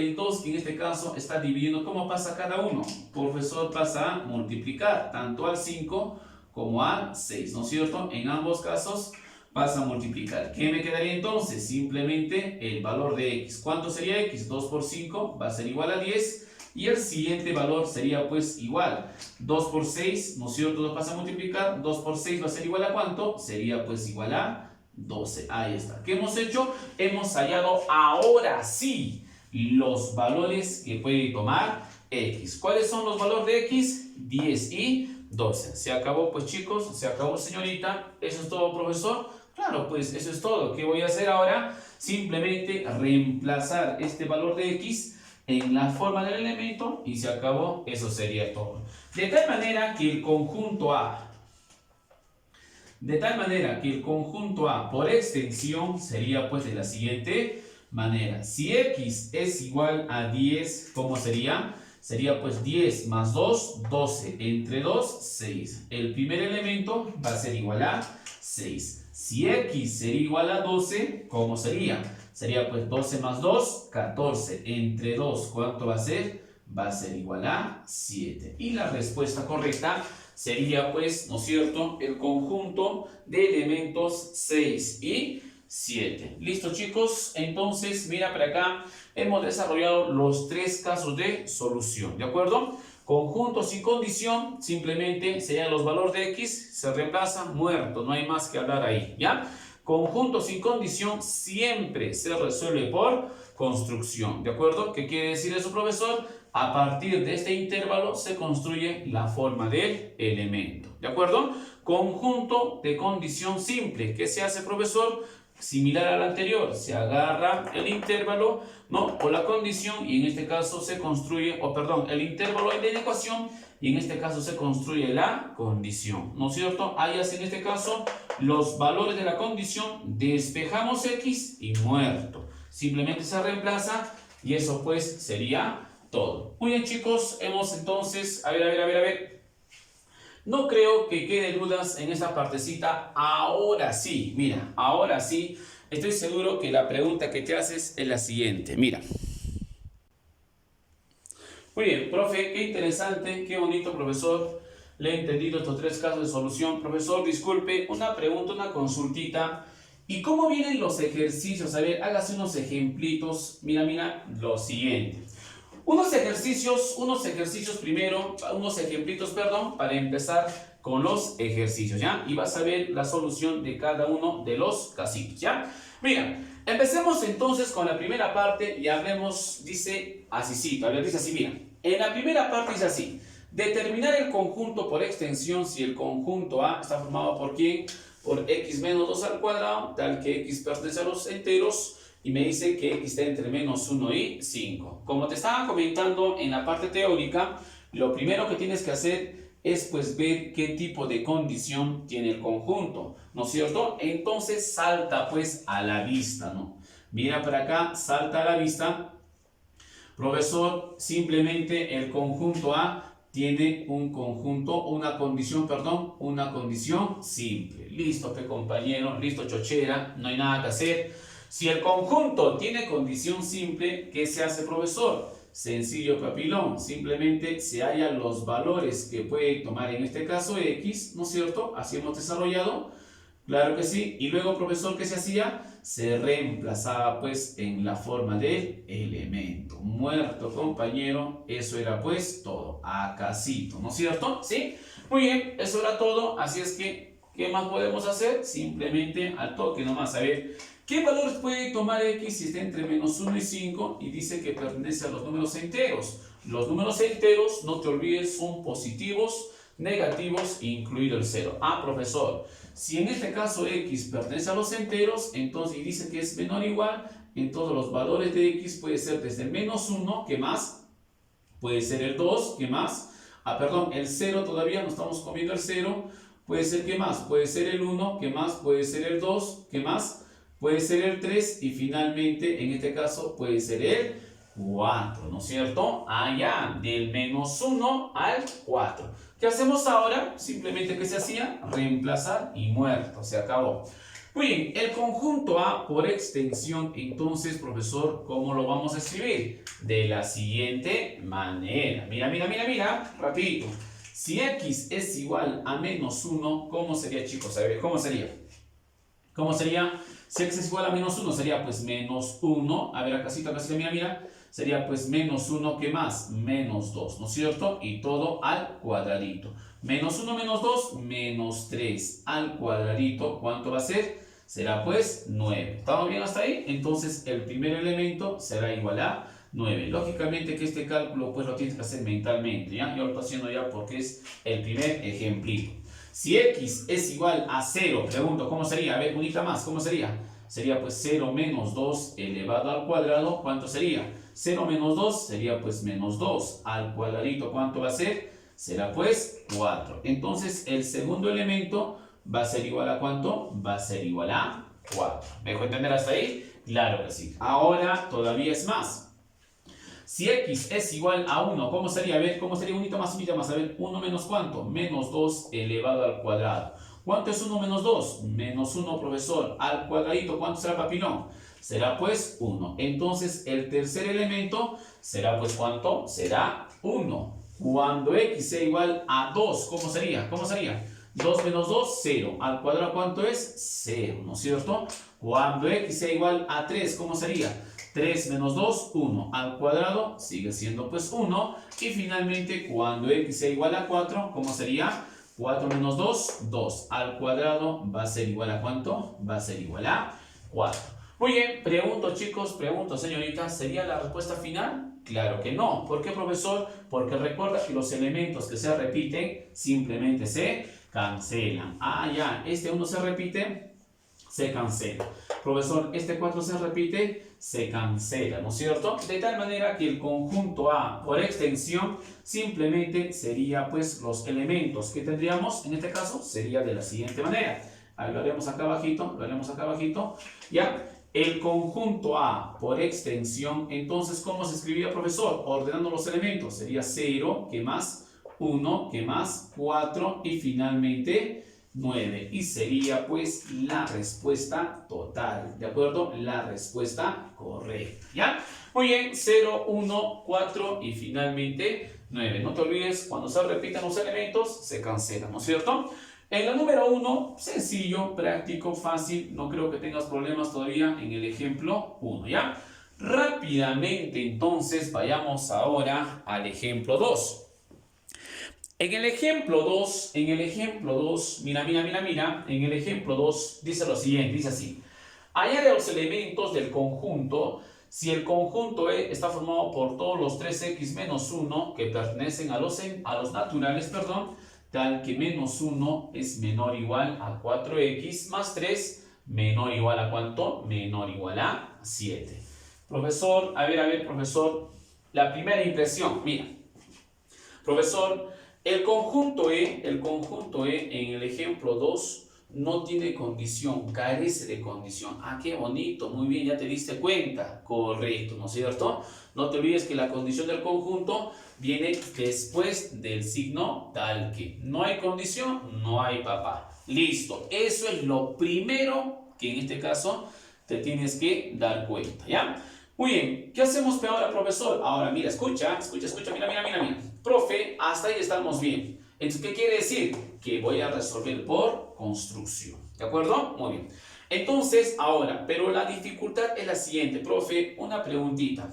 está dividiendo, ¿cómo pasa cada uno? Profesor, pasa a multiplicar tanto al 5 como al 6, ¿no es cierto? En ambos casos pasa a multiplicar. ¿Qué me quedaría entonces? Simplemente el valor de x. ¿Cuánto sería x? 2 por 5 va a ser igual a 10. Y el siguiente valor sería pues igual. 2 por 6, ¿no es cierto? Lo pasa a multiplicar. 2 por 6 va a ser igual a ¿cuánto? Sería pues igual a 12. Ahí está. ¿Qué hemos hecho? Hemos hallado ahora sí los valores que puede tomar x. ¿Cuáles son los valores de x? 10 y 12. Se acabó pues chicos, se acabó señorita. ¿Eso es todo, profesor? Claro, pues eso es todo. ¿Qué voy a hacer ahora? Simplemente reemplazar este valor de x en la forma del elemento y se acabó. Eso sería todo. De tal manera que el conjunto A por extensión sería pues de la siguiente manera. Si x es igual a 10, ¿cómo sería? Sería pues 10 más 2, 12. Entre 2, 6. El primer elemento va a ser igual a 6. Si x sería igual a 12, ¿cómo sería? Sería pues 12 más 2, 14. Entre 2, ¿cuánto va a ser? Va a ser igual a 7. Y la respuesta correcta sería pues, ¿no es cierto?, el conjunto de elementos 6 y 7. ¿Listo, chicos? Entonces, mira para acá, hemos desarrollado los tres casos de solución, ¿de acuerdo? Conjunto sin condición, simplemente serían los valores de x, se reemplaza, muerto, no hay más que hablar ahí, ¿ya? Conjunto sin condición siempre se resuelve por construcción, ¿de acuerdo? ¿Qué quiere decir eso, profesor? A partir de este intervalo se construye la forma del elemento, ¿de acuerdo? Conjunto de condición simple, ¿qué se hace, profesor? Similar al anterior, se agarra el intervalo, ¿no?, o la condición, y en este caso se construye, el intervalo de la ecuación, y en este caso se construye la condición, ¿no es cierto? Hallas en este caso los valores de la condición, despejamos x y muerto. Simplemente se reemplaza y eso pues sería todo. Muy bien, chicos, hemos entonces, a ver. No creo que quede dudas en esta partecita. Ahora sí, mira, ahora sí, estoy seguro que la pregunta que te haces es la siguiente. Mira. Muy bien, profe, qué interesante, qué bonito, profesor. Le he entendido estos tres casos de solución. Profesor, disculpe, una pregunta, una consultita. ¿Y cómo vienen los ejercicios? A ver, hágase unos ejemplitos. Mira, lo siguiente. Unos ejercicios primero, unos ejemplitos, perdón, para empezar con los ejercicios, ¿ya? Y vas a ver la solución de cada uno de los casitos, ¿ya? Mira, empecemos entonces con la primera parte y hablemos, dice así, a ver, dice así, mira. En la primera parte dice así: determinar el conjunto por extensión si el conjunto A está formado por ¿quién? Por x menos 2 al cuadrado, tal que x pertenece a los enteros. Y me dice que x está entre menos 1 y 5. Como te estaba comentando en la parte teórica, lo primero que tienes que hacer es pues ver qué tipo de condición tiene el conjunto, ¿no es cierto? Entonces salta pues a la vista, ¿no? Mira para acá, salta a la vista. Profesor, simplemente el conjunto A tiene una condición simple. Listo, compañero, listo, chochera, no hay nada que hacer. Si el conjunto tiene condición simple, ¿qué se hace, profesor? Sencillo, papilón. Simplemente se hallan los valores que puede tomar en este caso x, ¿no es cierto? Así hemos desarrollado. Claro que sí. Y luego, profesor, ¿qué se hacía? Se reemplazaba pues en la forma del elemento. Muerto, compañero. Eso era pues todo. Acasito, ¿no es cierto? ¿Sí? Muy bien, eso era todo. Así es que, ¿qué más podemos hacer? Simplemente al toque nomás. A ver, ¿qué valores puede tomar x si está entre menos 1 y 5? Y dice que pertenece a los números enteros. Los números enteros, no te olvides, son positivos, negativos, incluido el 0. Ah, profesor, si en este caso x pertenece a los enteros, entonces y dice que es menor o igual, entonces los valores de x puede ser desde el menos 1, ¿qué más? Puede ser el 2, ¿qué más? El 0 todavía, no estamos comiendo el 0. Puede ser, ¿qué más? Puede ser el 1, ¿qué más? Puede ser el 2, ¿qué más? Puede ser el 3 y finalmente, en este caso, puede ser el 4, ¿no es cierto? Allá, del menos 1 al 4. ¿Qué hacemos ahora? Simplemente, ¿qué se hacía? Reemplazar y muerto, se acabó. Muy bien, el conjunto A por extensión, entonces, profesor, ¿cómo lo vamos a escribir? De la siguiente manera. Mira, rapidito. Si X es igual a menos 1, ¿cómo sería, chicos? A ver, ¿cómo sería? ¿Cómo sería? Si X es igual a menos 1, sería pues menos 1. A ver, acá, mira. Sería pues menos 1, ¿qué más? Menos 2, ¿no es cierto? Y todo al cuadradito. Menos 1 menos 2, menos 3 al cuadradito. ¿Cuánto va a ser? Será pues 9. ¿Estamos bien hasta ahí? Entonces el primer elemento será igual a 9. Lógicamente que este cálculo pues lo tienes que hacer mentalmente, ¿ya? Yo lo estoy haciendo ya porque es el primer ejemplito. Si X es igual a 0, pregunto, ¿cómo sería? A ver, unita más, ¿cómo sería? Sería pues 0 menos 2 elevado al cuadrado, ¿cuánto sería? 0 menos 2 sería pues menos 2 al cuadradito, ¿cuánto va a ser? Será pues 4. Entonces el segundo elemento va a ser igual a ¿cuánto? Va a ser igual a 4. ¿Me dejo entender hasta ahí? Claro que sí. Ahora todavía es más. Si X es igual a 1, ¿cómo sería? A ver, ¿cómo sería? Unita más. A ver, 1 menos ¿cuánto? Menos 2 elevado al cuadrado. ¿Cuánto es 1 menos 2? Menos 1, profesor. Al cuadradito, ¿cuánto será, papilón? Será pues 1. Entonces, el tercer elemento será pues ¿cuánto? Será 1. Cuando X sea igual a 2, ¿cómo sería? 2 menos 2, 0. Al cuadrado, ¿cuánto es? 0, ¿no es cierto? Cuando X sea igual a 3, ¿cómo sería? 3 menos 2, 1. Al cuadrado sigue siendo pues 1. Y finalmente, cuando X sea igual a 4, ¿cómo sería? 4 menos 2, 2. Al cuadrado va a ser igual a ¿cuánto? Va a ser igual a 4. Muy bien, pregunto chicos, pregunto señoritas, ¿sería la respuesta final? Claro que no. ¿Por qué, profesor? Porque recuerda que los elementos que se repiten simplemente se cancelan. Ah, ya, este 1 se repite, se cancela. Profesor, este 4 se repite, se cancela, ¿no es cierto? De tal manera que el conjunto A por extensión simplemente sería pues los elementos que tendríamos, en este caso sería de la siguiente manera. Ahí lo haremos acá abajito, ¿ya? El conjunto A por extensión, entonces, ¿cómo se escribiría, profesor? Ordenando los elementos, sería 0, ¿qué más? 1, ¿qué más? 4 y finalmente 9. Y sería pues la respuesta total, ¿de acuerdo? La respuesta correcta, ¿ya? Muy bien, 0, 1, 4 y finalmente 9. No te olvides, cuando se repitan los elementos, se cancelan, ¿no es cierto? En la número 1, sencillo, práctico, fácil, no creo que tengas problemas todavía en el ejemplo 1, ¿ya? Rápidamente, entonces, vayamos ahora al ejemplo 2. En el ejemplo 2, mira, en el ejemplo 2 dice lo siguiente, dice así. Hallar los elementos del conjunto, si el conjunto E está formado por todos los 3x menos 1 que pertenecen a los naturales, tal que menos 1 es menor o igual a 4x más 3 menor o igual a ¿cuánto? Menor o igual a 7. Profesor, a ver, profesor, la primera impresión, mira. Profesor, el conjunto E en el ejemplo 2 no tiene condición, carece de condición. Ah, qué bonito, muy bien, ya te diste cuenta. Correcto, ¿no es cierto? No te olvides que la condición del conjunto viene después del signo tal que. No hay condición, no hay papá. Listo, eso es lo primero que en este caso te tienes que dar cuenta, ¿ya? Muy bien, ¿qué hacemos ahora, profesor? Ahora, mira, escucha, mira. Profe, hasta ahí estamos bien. Entonces, ¿qué quiere decir? Que voy a resolver por construcción, ¿de acuerdo? Muy bien. Entonces, ahora, pero la dificultad es la siguiente, profe, una preguntita.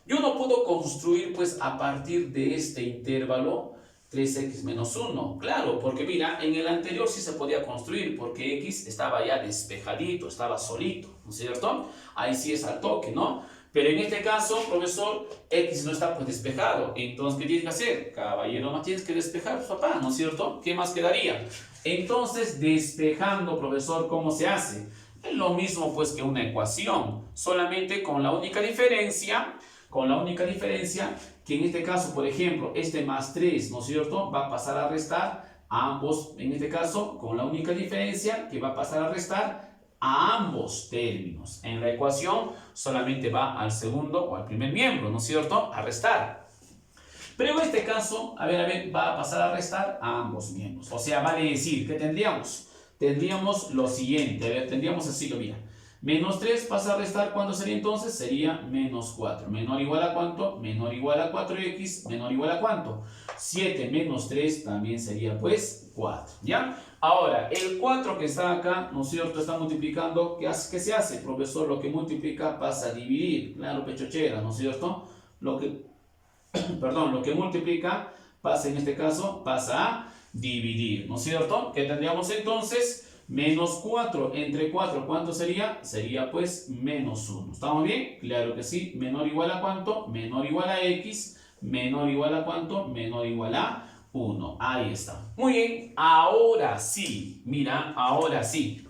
Yo no puedo construir, pues, a partir de este intervalo 3x menos 1. Claro, porque mira, en el anterior sí se podía construir porque x estaba ya despejadito, estaba solito, ¿no es cierto? Ahí sí es al toque, ¿no? Pero en este caso, profesor, x no está pues despejado. Entonces, ¿qué tienes que hacer? Caballero, no tienes que despejar, papá, ¿no es cierto? ¿Qué más quedaría? Entonces, despejando, profesor, ¿cómo se hace? Es lo mismo pues que una ecuación, solamente con la única diferencia que en este caso, por ejemplo, este más 3, ¿no es cierto? Va a pasar a restar a ambos, en este caso, con la única diferencia que va a pasar a restar a ambos términos. En la ecuación solamente va al segundo o al primer miembro, ¿no es cierto? A restar. Pero en este caso, a ver, va a pasar a restar a ambos miembros. O sea, vale decir que tendríamos tendríamos lo siguiente. A ver, tendríamos así, mira. Menos 3 pasa a restar, ¿cuánto sería entonces? Sería menos 4. ¿Menor o igual a cuánto? Menor o igual a 4x, menor o igual a cuánto. 7 menos 3 también sería pues 4, ¿ya? Ahora, el 4 que está acá, ¿no es cierto? Está multiplicando, ¿qué se hace? Profesor, lo que multiplica pasa a dividir. Claro, pechochera, ¿no es cierto? Perdón, lo que multiplica pasa en este caso, pasa a dividir, ¿no es cierto? ¿Qué tendríamos entonces? Menos 4 entre 4, ¿cuánto sería? Sería pues menos 1. ¿Estamos bien? Claro que sí. ¿Menor o igual a cuánto? Menor o igual a x. ¿Menor o igual a cuánto? Menor o igual a 1. Ahí está. Muy bien. Ahora sí. Mira, ahora sí.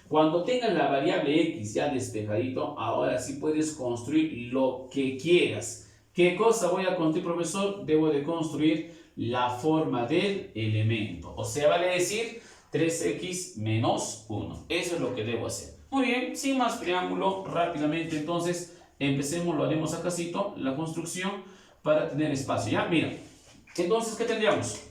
Cuando tengas la variable x ya despejadito, ahora sí puedes construir lo que quieras. ¿Qué cosa voy a construir, profesor? Debo de construir la forma del elemento. O sea, vale decir 3x menos 1. Eso es lo que debo hacer. Muy bien, sin más preámbulo, rápidamente entonces empecemos, lo haremos acasito, la construcción para tener espacio. ¿Ya? Mira, entonces, ¿qué tendríamos?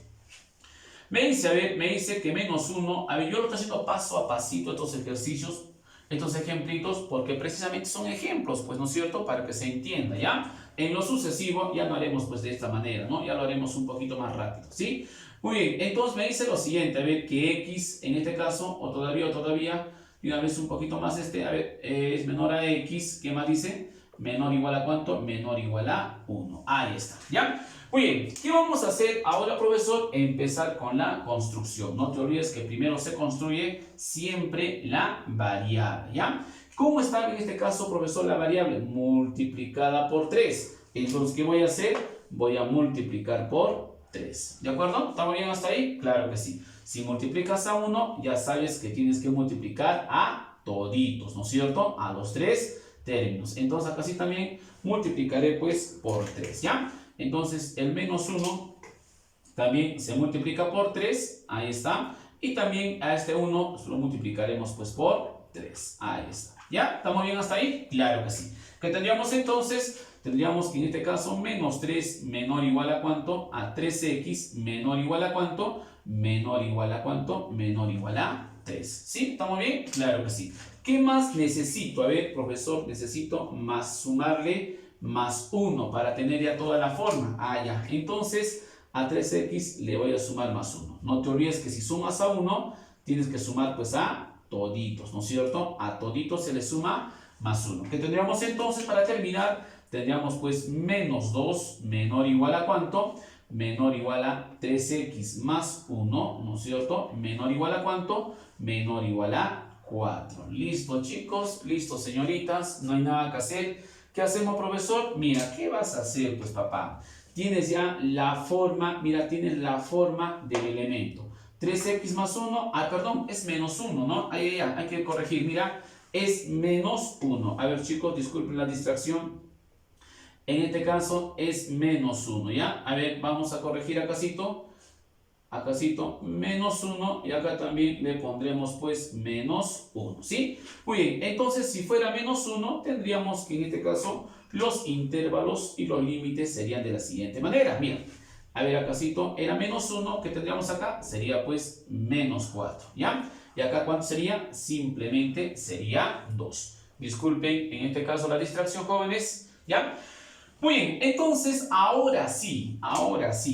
Me dice, a ver, me dice que menos 1, a ver, yo lo estoy haciendo paso a pasito estos ejercicios, estos ejemplitos, porque precisamente son ejemplos, pues, ¿no es cierto? Para que se entienda, ¿ya? En lo sucesivo ya no haremos pues de esta manera, ¿no? Ya lo haremos un poquito más rápido, ¿sí? Muy bien, entonces me dice lo siguiente, a ver, que x en este caso, o todavía, y una vez un poquito más a ver, es menor a x, ¿qué más dice? Menor o igual a ¿cuánto? Menor o igual a 1, ahí está, ¿ya? Muy bien, ¿qué vamos a hacer ahora, profesor? Empezar con la construcción. No te olvides que primero se construye siempre la variable, ¿ya? ¿Cómo está en este caso, profesor, la variable? Multiplicada por 3. Entonces, ¿qué voy a hacer? Voy a multiplicar por 3. ¿De acuerdo? ¿Estamos bien hasta ahí? Claro que sí. Si multiplicas a 1, ya sabes que tienes que multiplicar a toditos, ¿no es cierto? A los 3 términos. Entonces, acá sí también multiplicaré pues por 3, ¿ya? Entonces, el menos 1 también se multiplica por 3. Ahí está. Y también a este 1 lo multiplicaremos pues por 3. Ahí está. ¿Ya? ¿Estamos bien hasta ahí? Claro que sí. ¿Qué tendríamos entonces? Tendríamos que en este caso menos 3 menor o igual a cuánto? A 3x menor o igual a cuánto? Menor o igual a cuánto? Menor o igual a 3. ¿Sí? ¿Estamos bien? Claro que sí. ¿Qué más necesito? A ver, profesor, necesito más sumarle más 1 para tener ya toda la forma. Ah, ya. Entonces, a 3x le voy a sumar más 1. No te olvides que si sumas a 1, tienes que sumar pues a toditos, ¿no es cierto? A toditos se le suma más 1. ¿Qué tendríamos entonces para terminar? Tendríamos pues menos 2 menor o igual a ¿cuánto? Menor o igual a 3x más 1, ¿no es cierto? Menor o igual a ¿cuánto? Menor o igual a 4. ¿Listo, chicos? ¿Listo, señoritas? No hay nada que hacer. ¿Qué hacemos, profesor? Mira, ¿qué vas a hacer, pues, papá? Tienes ya la forma, mira, tienes la forma del elemento. 3x más 1, perdón, es menos 1, ¿no? Ahí, hay que corregir, mira, es menos 1. A ver, chicos, disculpen la distracción. En este caso es menos 1, ¿ya? A ver, vamos a corregir acásito. Acásito, menos 1 y acá también le pondremos pues menos 1, ¿sí? Muy bien, entonces si fuera menos 1 tendríamos que en este caso los intervalos y los límites serían de la siguiente manera. Mira, a ver acásito, era menos 1, ¿qué tendríamos acá? Sería pues menos 4, ¿ya? Y acá ¿cuánto sería? Simplemente sería 2. Disculpen en este caso la distracción, jóvenes, ¿ya? Muy bien, entonces ahora sí,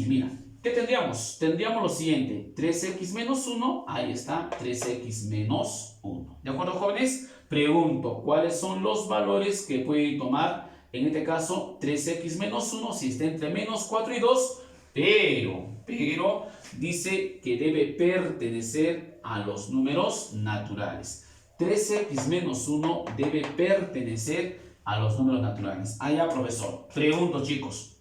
mira. ¿Qué tendríamos? Tendríamos lo siguiente, 3x menos 1, ahí está, 3x menos 1. ¿De acuerdo, jóvenes? Pregunto, ¿cuáles son los valores que puede tomar, en este caso, 3x menos 1 si está entre menos 4 y 2? Pero, dice que debe pertenecer a los números naturales. 3x menos 1 debe pertenecer a los números naturales. Allá, profesor. Pregunto, chicos.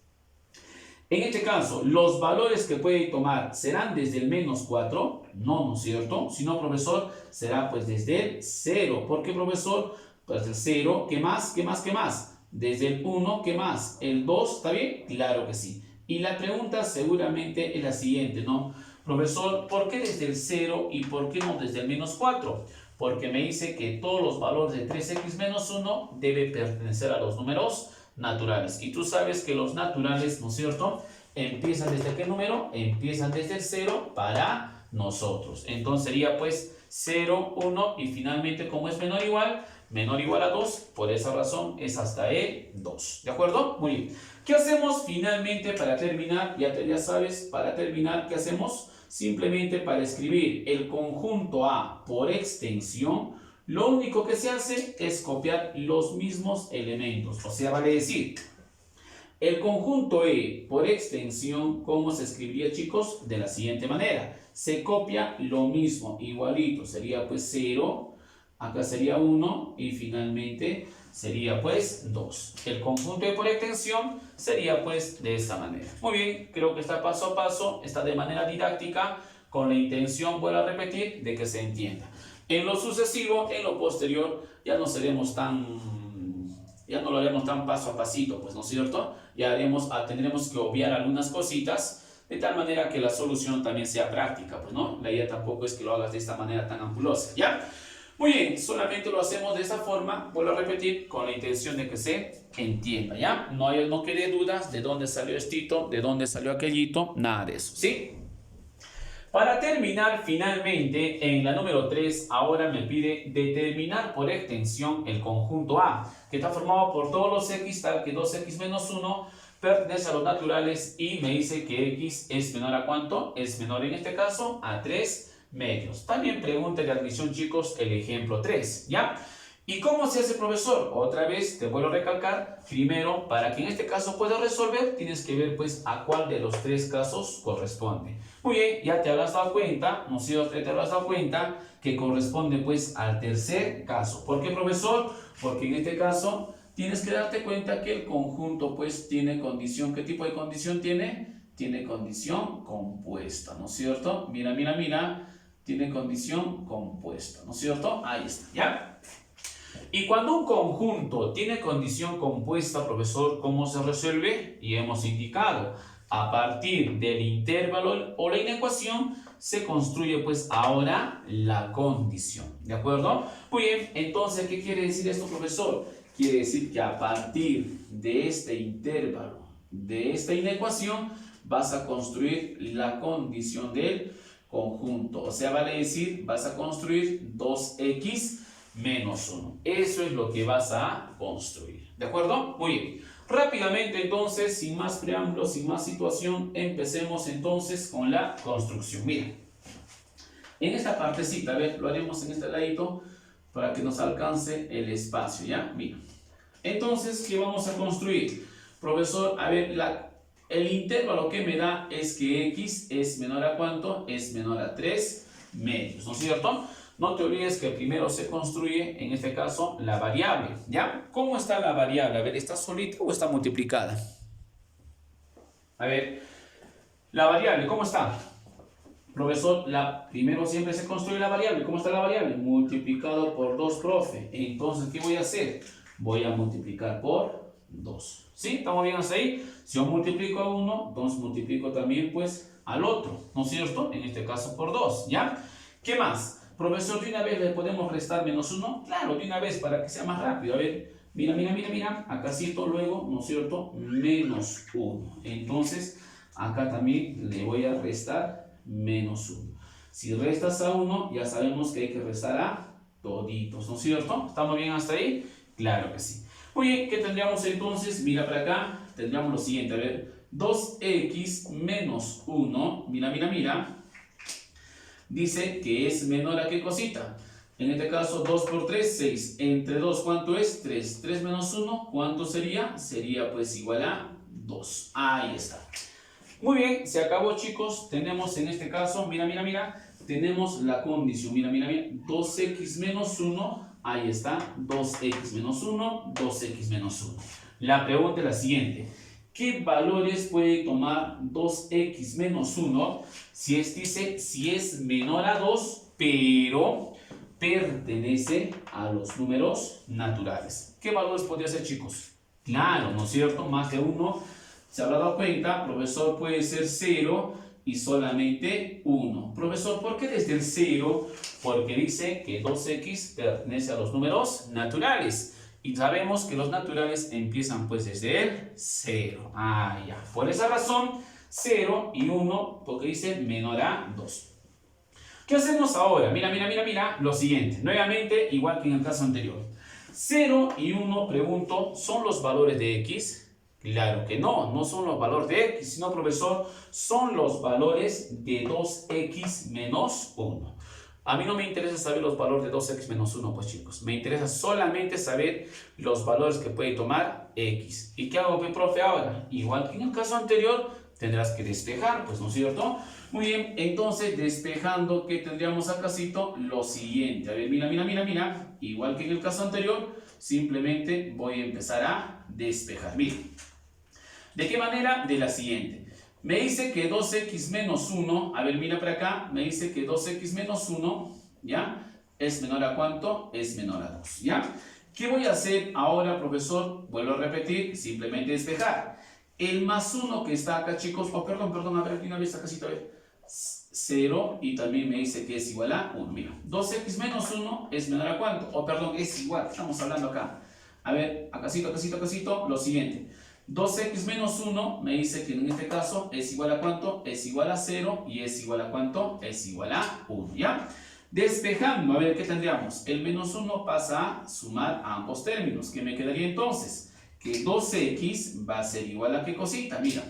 En este caso, ¿los valores que puede tomar serán desde el menos 4? No, ¿no es cierto? Si no, profesor, será pues desde el 0. ¿Por qué, profesor? Pues el 0, ¿qué más? ¿Qué más? ¿Qué más? Desde el 1, ¿qué más? ¿El 2? ¿Está bien? Claro que sí. Y la pregunta seguramente es la siguiente, ¿no? Profesor, ¿por qué desde el 0 y por qué no desde el menos 4? Porque me dice que todos los valores de 3x menos 1 deben pertenecer a los números naturales. Y tú sabes que los naturales, ¿no es cierto? Empiezan desde ¿qué número? Empiezan desde el 0 para nosotros. Entonces sería pues 0, 1 y finalmente como es menor o igual a 2, por esa razón es hasta el 2. ¿De acuerdo? Muy bien. ¿Qué hacemos finalmente para terminar? Ya sabes, para terminar, ¿qué hacemos? Simplemente para escribir el conjunto A por extensión, lo único que se hace es copiar los mismos elementos. O sea, vale decir, el conjunto E por extensión, ¿cómo se escribiría, chicos? De la siguiente manera. Se copia lo mismo, igualito. Sería pues 0, acá sería 1 y finalmente sería pues 2. El conjunto E por extensión sería pues de esta manera. Muy bien, creo que está paso a paso, está de manera didáctica, con la intención, vuelvo a repetir, de que se entienda. En lo sucesivo, en lo posterior, ya no lo haremos tan paso a pasito, pues, ¿no es cierto? Tendremos que obviar algunas cositas, de tal manera que la solución también sea práctica, pues, ¿no? La idea tampoco es que lo hagas de esta manera tan ampulosa, ¿ya? Muy bien, solamente lo hacemos de esta forma, vuelvo a repetir, con la intención de que se entienda, ¿ya? No quede dudas de dónde salió estito, de dónde salió aquellito, nada de eso, ¿sí? Para terminar, finalmente, en la número 3, ahora me pide determinar por extensión el conjunto A, que está formado por todos los x, tal que 2x menos 1 pertenece a los naturales y me dice que x es menor a ¿cuánto? Es menor en este caso a 3 medios. También pregunta de admisión, chicos, el ejemplo 3, ¿ya? ¿Y cómo se hace, profesor? Otra vez te vuelvo a recalcar, primero, para que en este caso puedas resolver, tienes que ver pues a cuál de los 3 casos corresponde. Muy bien, ya te habrás dado cuenta, ¿no es cierto? Te habrás dado cuenta que corresponde pues al tercer caso. ¿Por qué, profesor? Porque en este caso tienes que darte cuenta que el conjunto pues tiene condición. ¿Qué tipo de condición tiene? Tiene condición compuesta, ¿no es cierto? Mira, tiene condición compuesta, ¿no es cierto? Ahí está, ¿ya? Y cuando un conjunto tiene condición compuesta, profesor, ¿cómo se resuelve? Y hemos indicado, a partir del intervalo o la inecuación, se construye pues ahora la condición, ¿de acuerdo? Muy bien, entonces, ¿qué quiere decir esto, profesor? Quiere decir que a partir de este intervalo, de esta inecuación, vas a construir la condición del conjunto. O sea, vale decir, vas a construir 2x menos 1. Eso es lo que vas a construir. ¿De acuerdo? Muy bien. Rápidamente, entonces, sin más preámbulos, sin más situación, empecemos entonces con la construcción. Mira, en esta partecita, a ver, lo haremos en este ladito para que nos alcance el espacio, ¿ya? Mira. Entonces, ¿qué vamos a construir? Profesor, a ver, el intervalo que me da es que x es menor a ¿cuánto? Es menor a 3 medios, ¿no es cierto? No te olvides que primero se construye, en este caso, la variable, ¿ya? ¿Cómo está la variable? A ver, ¿está solita o está multiplicada? A ver, la variable, ¿cómo está? Profesor, primero siempre se construye la variable. ¿Cómo está la variable? Multiplicado por 2, profe. Entonces, ¿qué voy a hacer? Voy a multiplicar por 2. ¿Sí? ¿Estamos bien hasta ahí? Si yo multiplico a uno, entonces multiplico también, pues, al otro, ¿no es cierto? En este caso por 2, ¿ya? ¿Qué más? Profesor, ¿de una vez le podemos restar menos 1? Claro, de una vez, para que sea más rápido. A ver, mira. Acá siento luego, ¿no es cierto? Menos 1. Entonces, acá también le voy a restar menos 1. Si restas a 1, ya sabemos que hay que restar a toditos, ¿no es cierto? ¿Estamos bien hasta ahí? Claro que sí. Muy bien, ¿qué tendríamos entonces? Mira para acá, tendríamos lo siguiente. A ver, 2x menos 1, mira. Dice que es menor a ¿qué cosita? En este caso 2 por 3, 6. Entre 2, ¿cuánto es? 3. 3 menos 1, ¿cuánto sería? Sería pues igual a 2. Ahí está. Muy bien, se acabó, chicos. Tenemos en este caso, mira. Tenemos la condición, mira. 2x menos 1, ahí está. 2x menos 1, 2x menos 1. La pregunta es la siguiente. ¿Qué valores puede tomar 2x menos 1 si es menor a 2, pero pertenece a los números naturales? ¿Qué valores podría ser, chicos? Claro, ¿no es cierto? Más de 1. ¿Se habrá dado cuenta? Profesor, puede ser 0 y solamente 1. Profesor, ¿por qué desde el 0? Porque dice que 2x pertenece a los números naturales. Y sabemos que los naturales empiezan pues desde el 0. Ah, ya. Por esa razón, 0 y 1, porque dice menor a 2. ¿Qué hacemos ahora? Mira, lo siguiente. Nuevamente, igual que en el caso anterior. 0 y 1, pregunto, ¿son los valores de x? Claro que no, no son los valores de x, sino, profesor, son los valores de 2x menos 1. A mí no me interesa saber los valores de 2x menos 1, pues chicos. Me interesa solamente saber los valores que puede tomar x. ¿Y qué hago, profe, ahora? Igual que en el caso anterior, tendrás que despejar, pues, ¿no es cierto? Muy bien, entonces, despejando, ¿qué tendríamos acácito? Lo siguiente. A ver, mira. Igual que en el caso anterior, simplemente voy a empezar a despejar. Mira. ¿De qué manera? De la siguiente. Me dice que 2x menos 1, a ver, mira para acá, me dice que 2x menos 1, ¿ya? ¿Es menor a cuánto? Es menor a 2, ¿ya? ¿Qué voy a hacer ahora, profesor? Vuelvo a repetir, simplemente despejar. El más 1 que está acá, chicos, perdón, a ver, una vez acá, a ver, 0, y también me dice que es igual a 1, mira. 2x menos 1 es menor a cuánto, es igual, estamos hablando acá. A ver, acásito, lo siguiente. 2x menos 1 me dice que en este caso es igual a cuánto, es igual a 0 y es igual a cuánto, es igual a 1, ¿ya? Despejando, a ver, ¿qué tendríamos? El menos 1 pasa a sumar a ambos términos. ¿Qué me quedaría entonces? Que 2x va a ser igual a ¿qué cosita? Mira,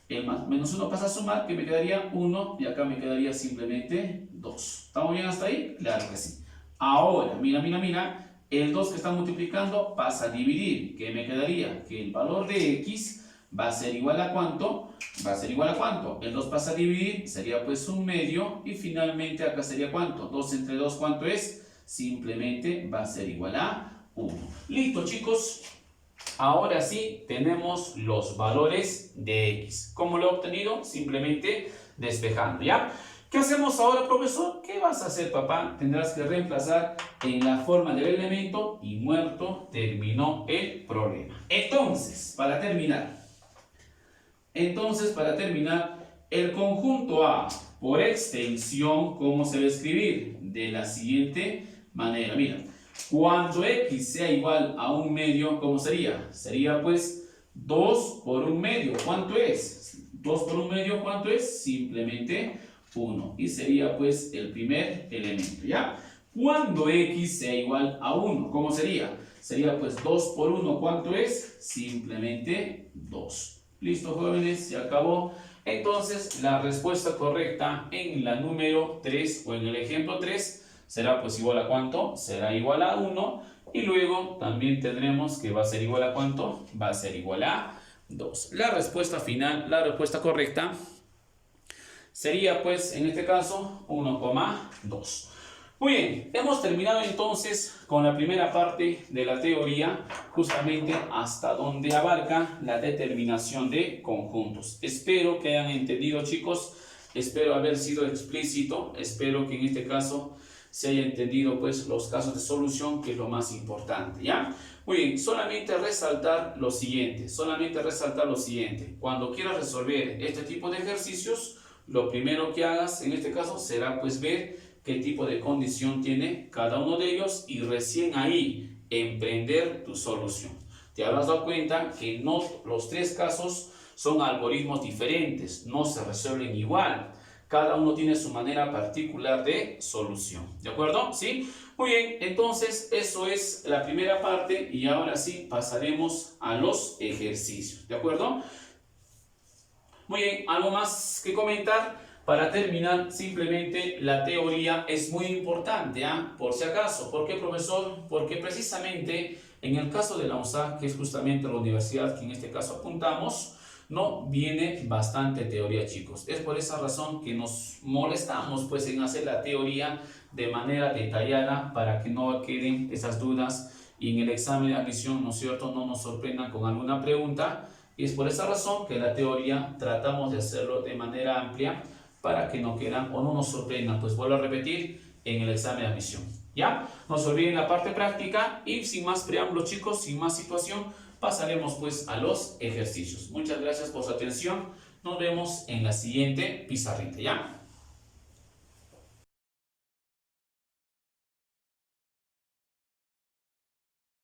el menos 1 pasa a sumar, que me quedaría 1 y acá me quedaría simplemente 2. ¿Estamos bien hasta ahí? Claro que sí. Ahora, mira. El 2 que está multiplicando pasa a dividir. ¿Qué me quedaría? Que el valor de x va a ser igual a ¿cuánto? Va a ser igual a ¿cuánto? El 2 pasa a dividir, sería pues 1/2. Y finalmente acá sería ¿cuánto? 2 entre 2, ¿cuánto es? Simplemente va a ser igual a 1. Listo, chicos. Ahora sí tenemos los valores de x. ¿Cómo lo he obtenido? Simplemente despejando, ¿ya? ¿Qué hacemos ahora, profesor? ¿Qué vas a hacer, papá? Tendrás que reemplazar en la forma del elemento y muerto terminó el problema. Entonces, para terminar, el conjunto A por extensión, ¿cómo se va a escribir? De la siguiente manera. Mira, cuando x sea igual a 1/2, ¿cómo sería? Sería pues 2 por 1/2. ¿Cuánto es? 2 por 1/2, ¿cuánto es? Simplemente 1. Y sería pues el primer elemento, ¿ya? Cuando x sea igual a 1, ¿cómo sería? Sería pues 2 por 1, ¿cuánto es? Simplemente 2. ¿Listo, jóvenes? Se acabó. Entonces, la respuesta correcta en la número 3 o en el ejemplo 3 será pues igual a ¿cuánto? Será igual a 1. Y luego también tendremos que va a ser igual a ¿cuánto? Va a ser igual a 2. La respuesta final, la respuesta correcta sería pues en este caso 1,2. Muy bien, hemos terminado entonces con la primera parte de la teoría, justamente hasta donde abarca la determinación de conjuntos. Espero que hayan entendido, chicos, espero haber sido explícito, espero que en este caso se haya entendido pues los casos de solución, que es lo más importante, ¿ya? Muy bien, solamente resaltar lo siguiente, cuando quieras resolver este tipo de ejercicios, lo primero que hagas en este caso será pues ver qué tipo de condición tiene cada uno de ellos y recién ahí emprender tu solución. Te habrás dado cuenta que no los tres casos son algoritmos diferentes, no se resuelven igual. Cada uno tiene su manera particular de solución. ¿De acuerdo? ¿Sí? Muy bien, entonces eso es la primera parte y ahora sí pasaremos a los ejercicios. ¿De acuerdo? Muy bien, ¿algo más que comentar? Para terminar, simplemente la teoría es muy importante, por si acaso. ¿Por qué, profesor? Porque precisamente en el caso de la UNSAC, que es justamente la universidad que en este caso apuntamos, no viene bastante teoría, chicos. Es por esa razón que nos molestamos pues en hacer la teoría de manera detallada para que no queden esas dudas y en el examen de admisión, ¿no es cierto?, no nos sorprendan con alguna pregunta. Y es por esa razón que la teoría tratamos de hacerlo de manera amplia para que no quedan o no nos sorprendan, pues vuelvo a repetir, en el examen de admisión. ¿Ya? No se olviden la parte práctica y sin más preámbulos, chicos, sin más situación, pasaremos pues a los ejercicios. Muchas gracias por su atención. Nos vemos en la siguiente pizarrita, ¿ya?